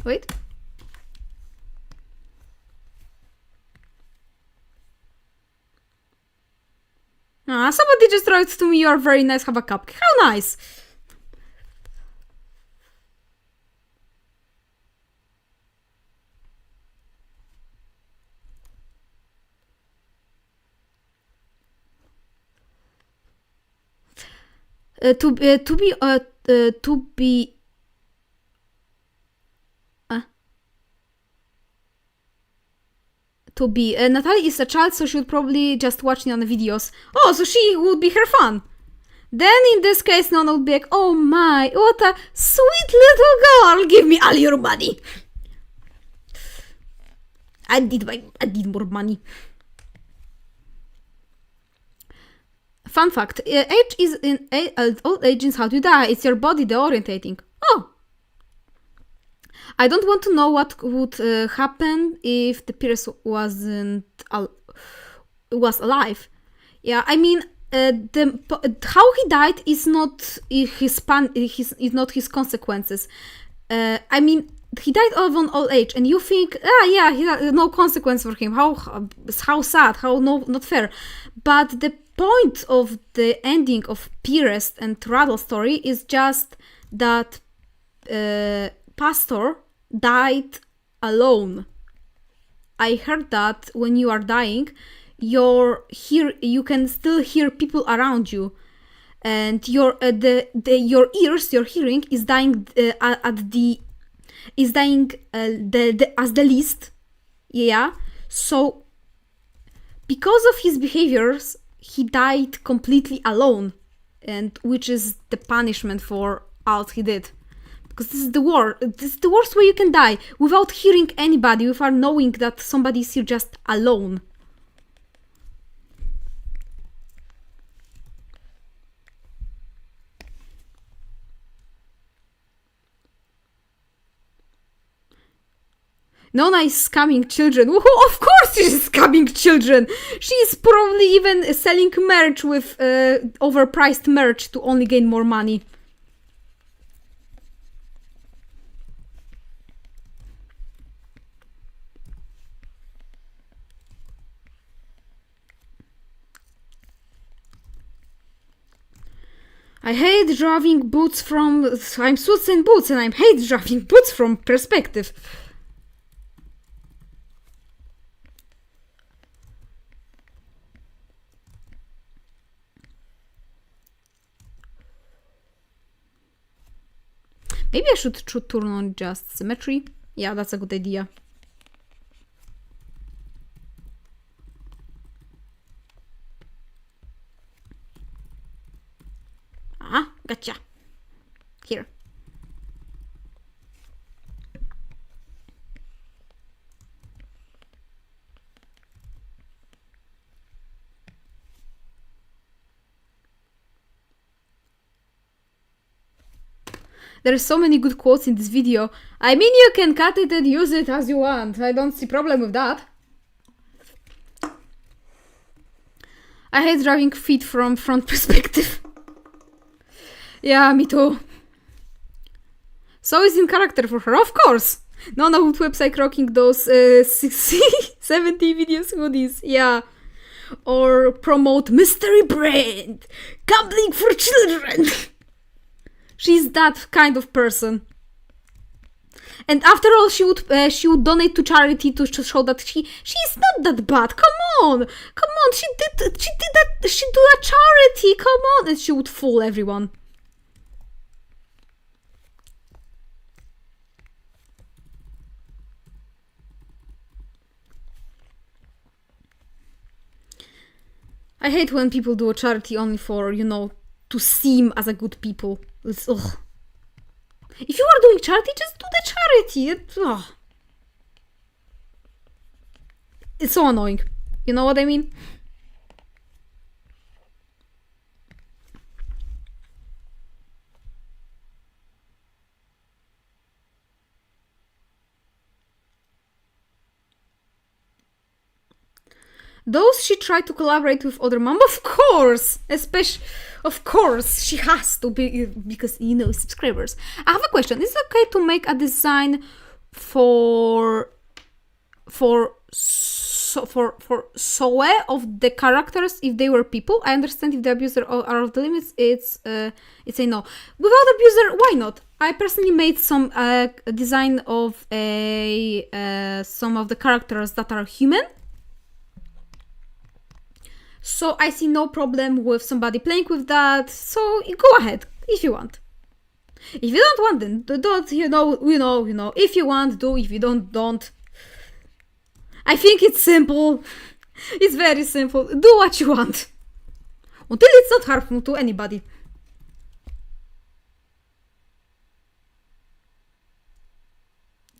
Wait. Somebody just wrote to me, "You're very nice, have a cupcake." How nice! To be Natalie is a child, so she would probably just watch Nona videos. Oh, so she would be her fan. Then in this case, Nona would be like, "Oh my, what a sweet little girl! Give me all your money." I need more money. Fun fact: age is in old age is how to die. It's your body deorientating. Oh. I don't want to know what would happen if the Pierce was alive. Yeah, I mean, how he died is not not his consequences. I mean, he died of an old age, and you think, yeah, he had no consequence for him. How sad, how not fair. But the point of the ending of Pierce and Raddle's story is just that Pastor died alone. I heard that when you are dying, you can still hear people around you, and your ears, your hearing is dying as the least. Yeah. So because of his behaviors, he died completely alone, and which is the punishment for all he did. Because this is the worst way you can die, without hearing anybody, without knowing that somebody is here just alone. Nona is scamming children. Woohoo, of course she's scamming children. She is probably even selling merch with overpriced merch to only gain more money. I hate driving boots from... I'm Suits and Boots and I hate driving boots from perspective. Maybe I should turn on just Symmetry. Yeah, that's a good idea. Ah, gotcha. Here. There are so many good quotes in this video. I mean, you can cut it and use it as you want. I don't see problem with that. I hate driving feet from front perspective. Yeah, me too. So is in character for her, of course. Nona would website rocking those 60, 70 videos hoodies. Yeah. Or promote mystery brand. Gambling for children. She's that kind of person. And after all, she would donate to charity to show that she's not that bad. Come on, she did that. She do a charity. Come on, and she would fool everyone. I hate when people do a charity only for, you know, to seem as a good people. It's, ugh. If you are doing charity, just do the charity. It's so annoying. You know what I mean? Those she tried to collaborate with other mom, of course, especially, of course, she has to be, because, you know, subscribers. I have a question. Is it okay to make a design for Soe of the characters if they were people? I understand if the abuser are of the limits, it's a no. Without abuser, why not? I personally made some design of some of the characters that are human. So I see no problem with somebody playing with that. So go ahead if you want. If you don't want, then don't. You know. If you want, do. If you don't. I think it's simple. It's very simple. Do what you want, until it's not harmful to anybody.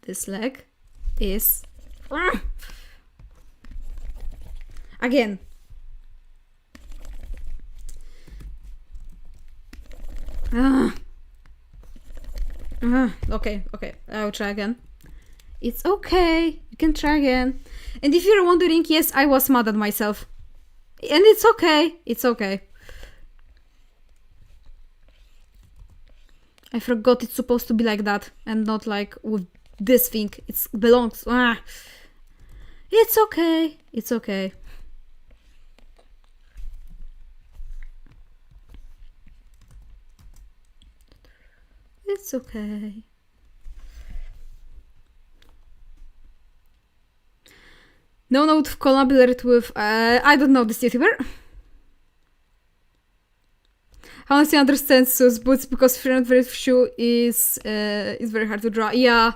This leg is again. Okay, I'll try again. It's okay, you can try again. And if you're wondering, yes, I was mad at myself. And it's okay. I forgot it's supposed to be like that, and not like with this thing. It belongs. It's okay. It's okay. It's okay. Nona would collaborate with, I don't know this YouTuber. I honestly understand Sus boots because front shoe is very hard to draw. Yeah,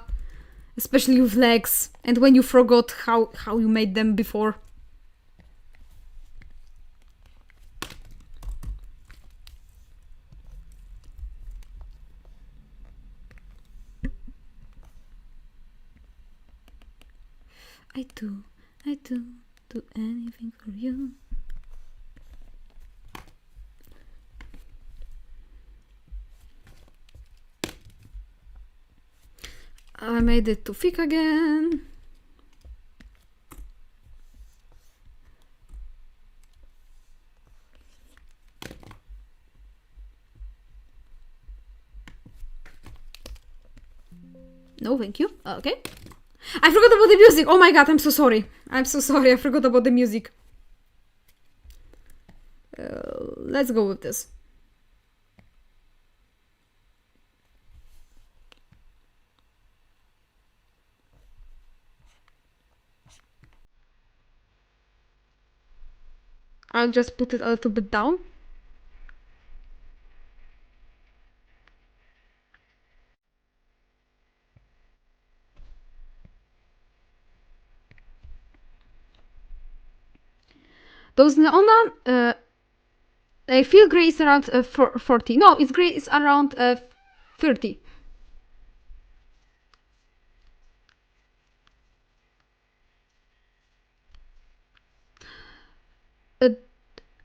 especially with legs, and when you forgot how you made them before. I do anything for you. I made it too thick again. No, thank you. Okay. I forgot about the music. Oh my god, I'm so sorry. I'm so sorry. I forgot about the music. Let's go with this. I'll just put it a little bit down. Those Nona, I feel gray is around 40. No, it's gray is around 30.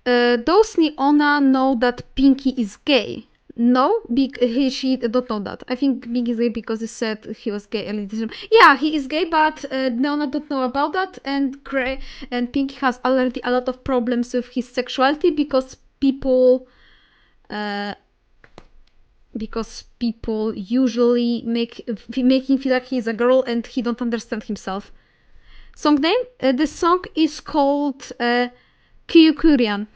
Those Nona know that Pinky is gay. No, she don't know that. I think Pinky is gay because he said he was gay earlier. Yeah, he is gay, but Nona don't know about that. And Pinky has already a lot of problems with his sexuality because people usually make him feel like he's a girl and he don't understand himself. Song name? The song is called Kyukurian.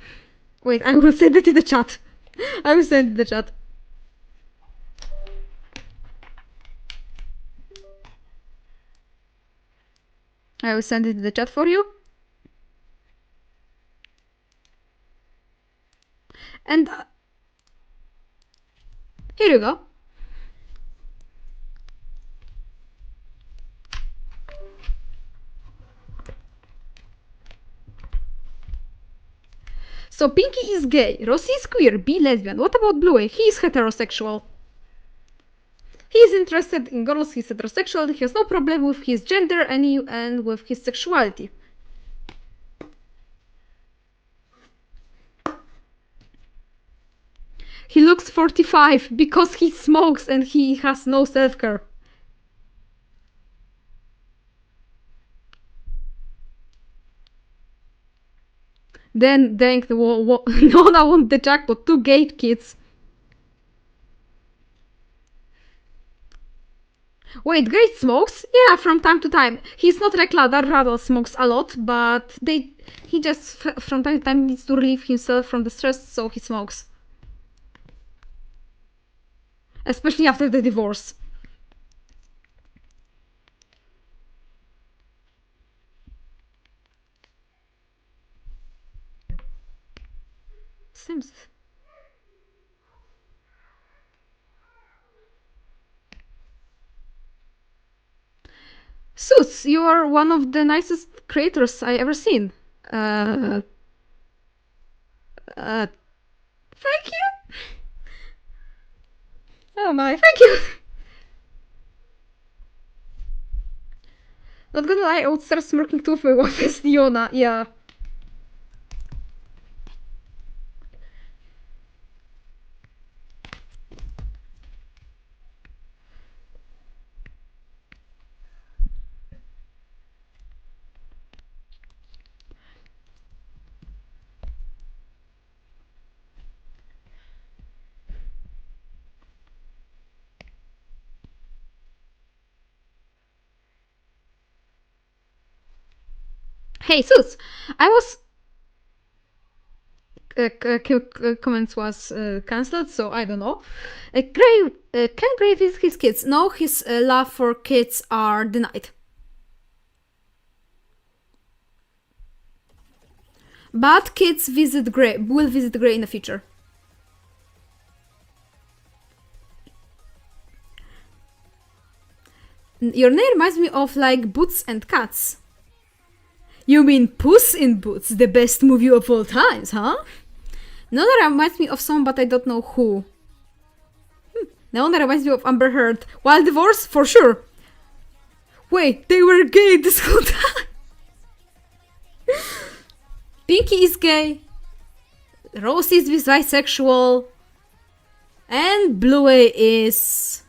Wait, I will send it in the chat. I will send it in the chat. I will send it in the chat for you. And here you go. So Pinky is gay, Rossi is queer, B lesbian. What about Bluey? He is heterosexual. He is interested in girls, he's heterosexual, he has no problem with his gender and with his sexuality. He looks 45 because he smokes and he has no self-care. Then dang, Nona won the jackpot, 2 gay kids. Wait, Great smokes? Yeah, from time to time. He's not like Radal smokes a lot, but he just from time to time needs to relieve himself from the stress, so he smokes. Especially after the divorce. Seems... Suits, you are one of the nicest creators I ever seen. Thank you. Oh my, thank you. Not gonna lie, I would start smirking too if I was Nona, yeah. Hey, Sus! I was... comments was cancelled, so I don't know. Can Gray visit his kids? No, his love for kids are denied. But kids will visit Gray in the future. Your name reminds me of like Boots and Cats. You mean Puss in Boots, the best movie of all times, huh? Nona reminds me of someone, but I don't know who. Nona reminds me of Amber Heard. While divorced, for sure. Wait, they were gay this whole time. Pinky is gay. Rose is bisexual. And Bluey is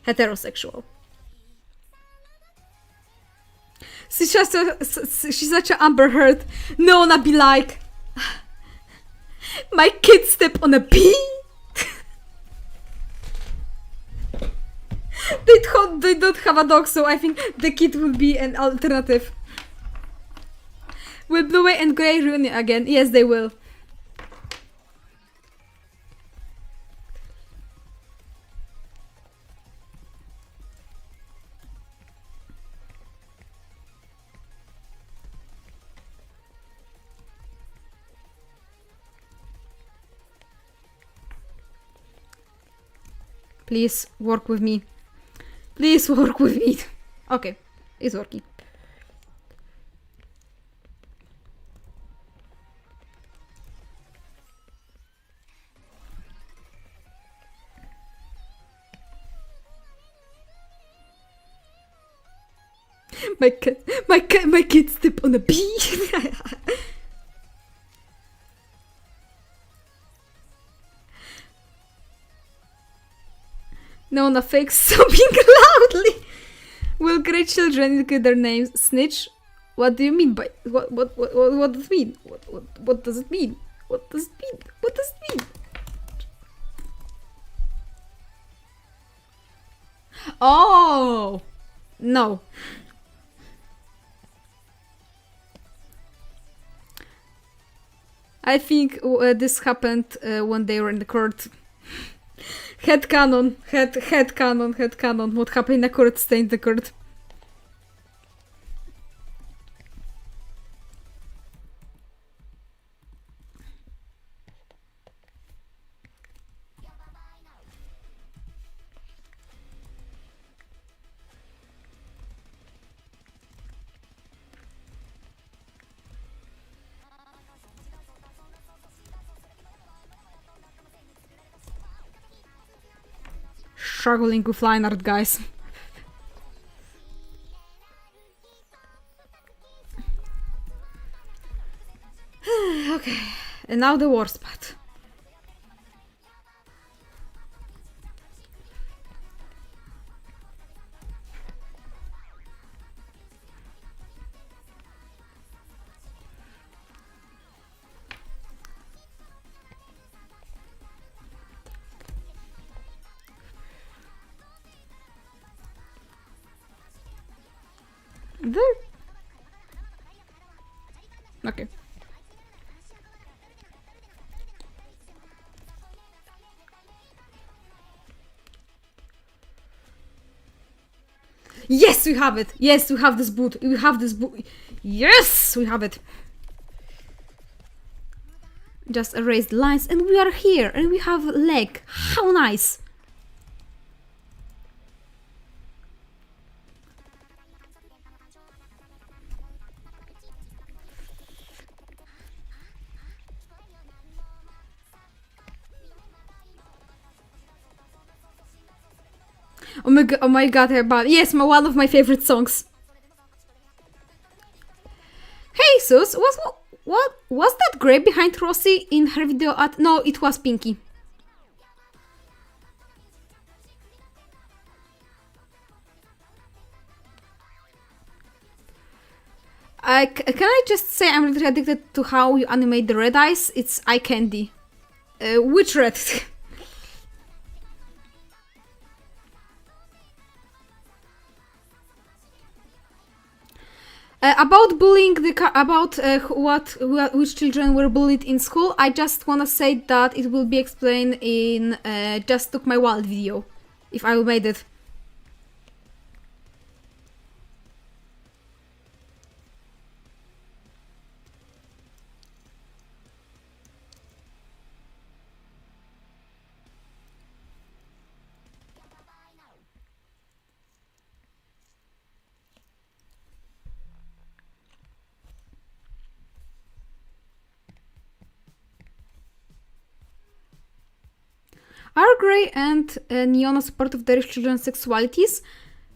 heterosexual. She's such a Amber Heard. Nona be like, my kid step on a bee. They don't have a dog, so I think the kid will be an alternative. Will Blue and Grey reunion again? Yes, they will. Please work with me. Please work with me. Okay, it's working. My kid stepped on a bee. Nona fakes sobbing loudly. Will great children indicate their names? Snitch? What do you mean by what does it mean? What does it mean? What does it mean? What does it mean? Oh no. I think this happened when they were in the court. Headcanon. What happened in the court, stay in the court. Struggling with line art, guys. Okay, and now the worst part. There. Okay. Yes, we have it. Yes, we have this boot. We have this boot. Yes, we have it. Just erase the lines and we are here and we have a leg. How nice. Oh my god, yes, one of my favorite songs. Hey Sus, what was that Grey behind Rossi in her video at... No, it was Pinky. Can I just say I'm really addicted to how you animate the red eyes? It's eye candy. Which red? About bullying, which children were bullied in school, I just wanna say that it will be explained in Just Took My Wallet video, if I made it. Are Grey and Nona supportive of their children's sexualities?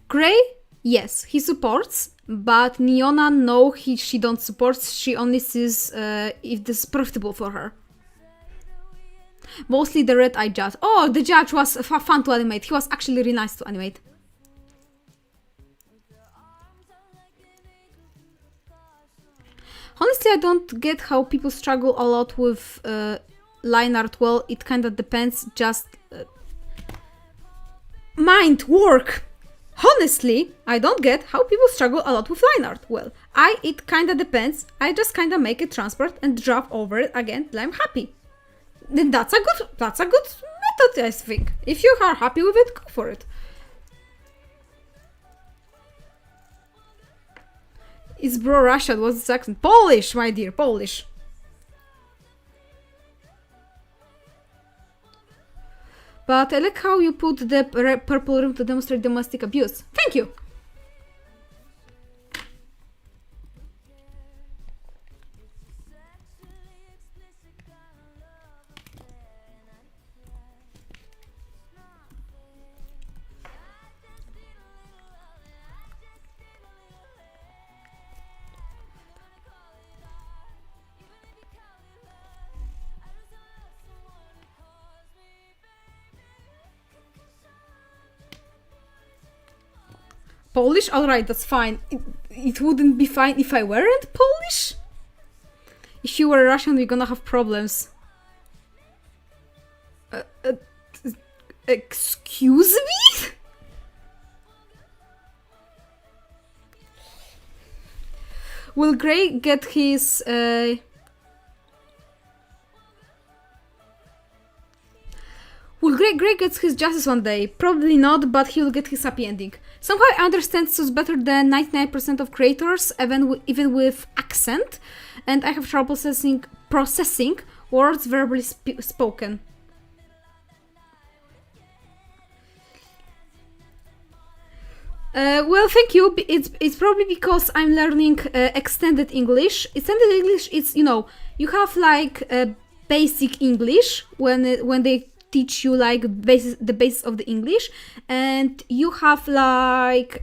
Grey, yes, he supports, but Nona, no, she don't support. She only sees if this is profitable for her. Mostly the red eye judge. Oh, the judge was fun to animate. He was actually really nice to animate. Honestly, I don't get how people struggle a lot with line art. Well, it kind of depends. Just mind work. Honestly, I don't get how people struggle a lot with line art. Well, it kinda depends. I just kinda make it transport and draw over it again till I'm happy. Then that's a good method, I think. If you are happy with it, go for it. It's bro Russian, what's its accent? Polish, my dear, Polish. But I like how you put the purple room to demonstrate domestic abuse. Thank you! Polish? Alright, that's fine. It wouldn't be fine if I weren't Polish? If you were Russian, we're gonna have problems. Excuse me? Will Grey get his... Will Grey gets his justice one day? Probably not, but he'll get his happy ending. Somehow I understand Sus better than 99% of creators, even with accent, and I have trouble processing words verbally spoken. Well, thank you. It's probably because I'm learning extended English. Extended English is, you have like basic English when they teach you like the basis of the English, and you have like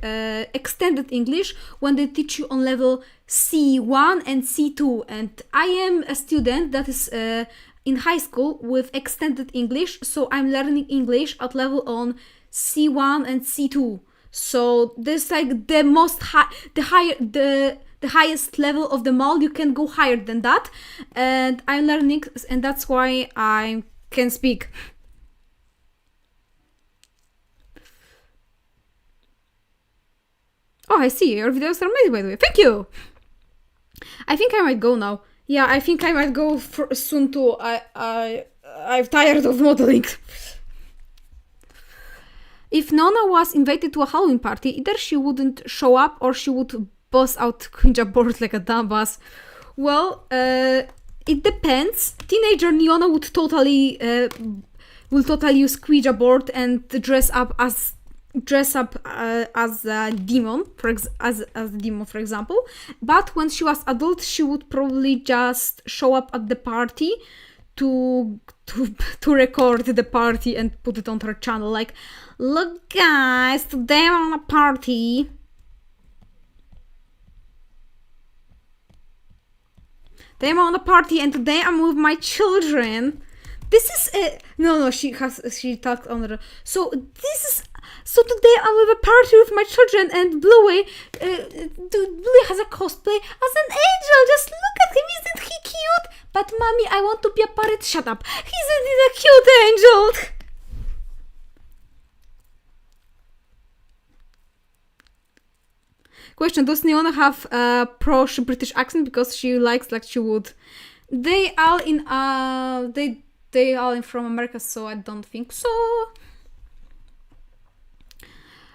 extended English when they teach you on level C1 and C2, and I am a student that is in high school with extended English, so I'm learning English at level on C1 and C2. So this is like the highest level of them all. You can go higher than that, and I'm learning, and that's why I can speak. Oh, I see. Your videos are amazing, by the way. Thank you! I think I might go now. Yeah, I think I might go soon too. I'm tired of modeling. If Nona was invited to a Halloween party, either she wouldn't show up or she would boss out Quinja board like a dumbass. Well, it depends. Teenager Nona would totally use Quinja board and dress up as a demon, as a demon, for example. But when she was adult, she would probably just show up at the party to record the party and put it on her channel. Like, look, guys, today I'm on a party. Today I'm on a party, and today I'm with my children. This is no. She talked on the. So today I'm with a party with my children, and Bluey has a cosplay as an angel. Just look at him, isn't he cute? But mommy, I want to be a pirate. Shut up. Isn't he a cute angel? Question: does Nona have a British accent because she likes like she would? They all in from America, so I don't think so.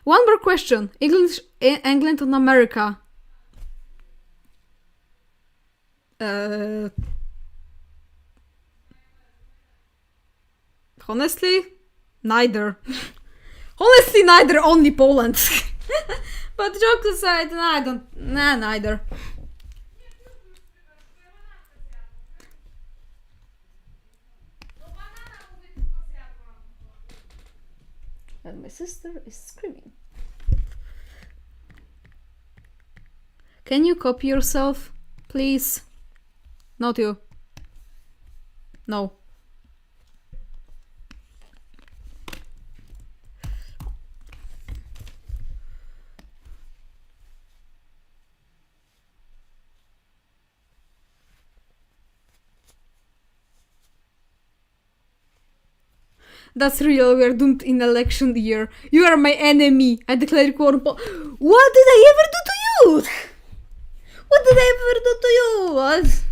One more question. England and America. Honestly, neither. Honestly, neither. Only Poland. But jokes aside, neither. And my sister is screaming. Can you copy yourself, please? Not you. No. That's real. We are doomed in election year. You are my enemy. I declare war. What did I ever do to you? What did I ever do to you? What?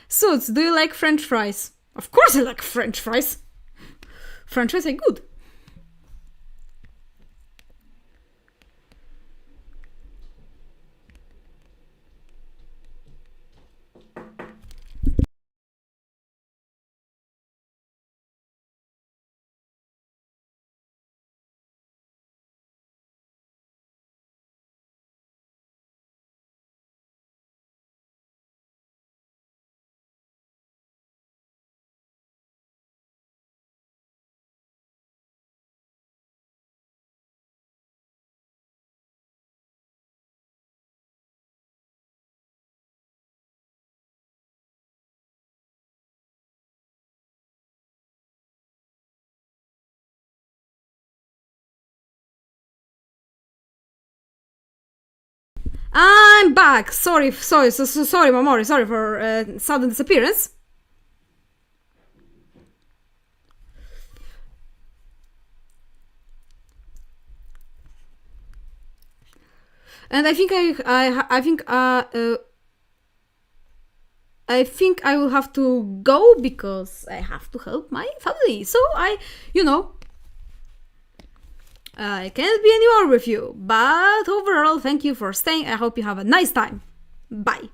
Suits, do you like French fries? Of course I like French fries. French fries are good. I'm back. Sorry, Mamori. Sorry for sudden disappearance. And I think I will have to go because I have to help my family. So I can't be anymore with you. But overall, thank you for staying. I hope you have a nice time. Bye.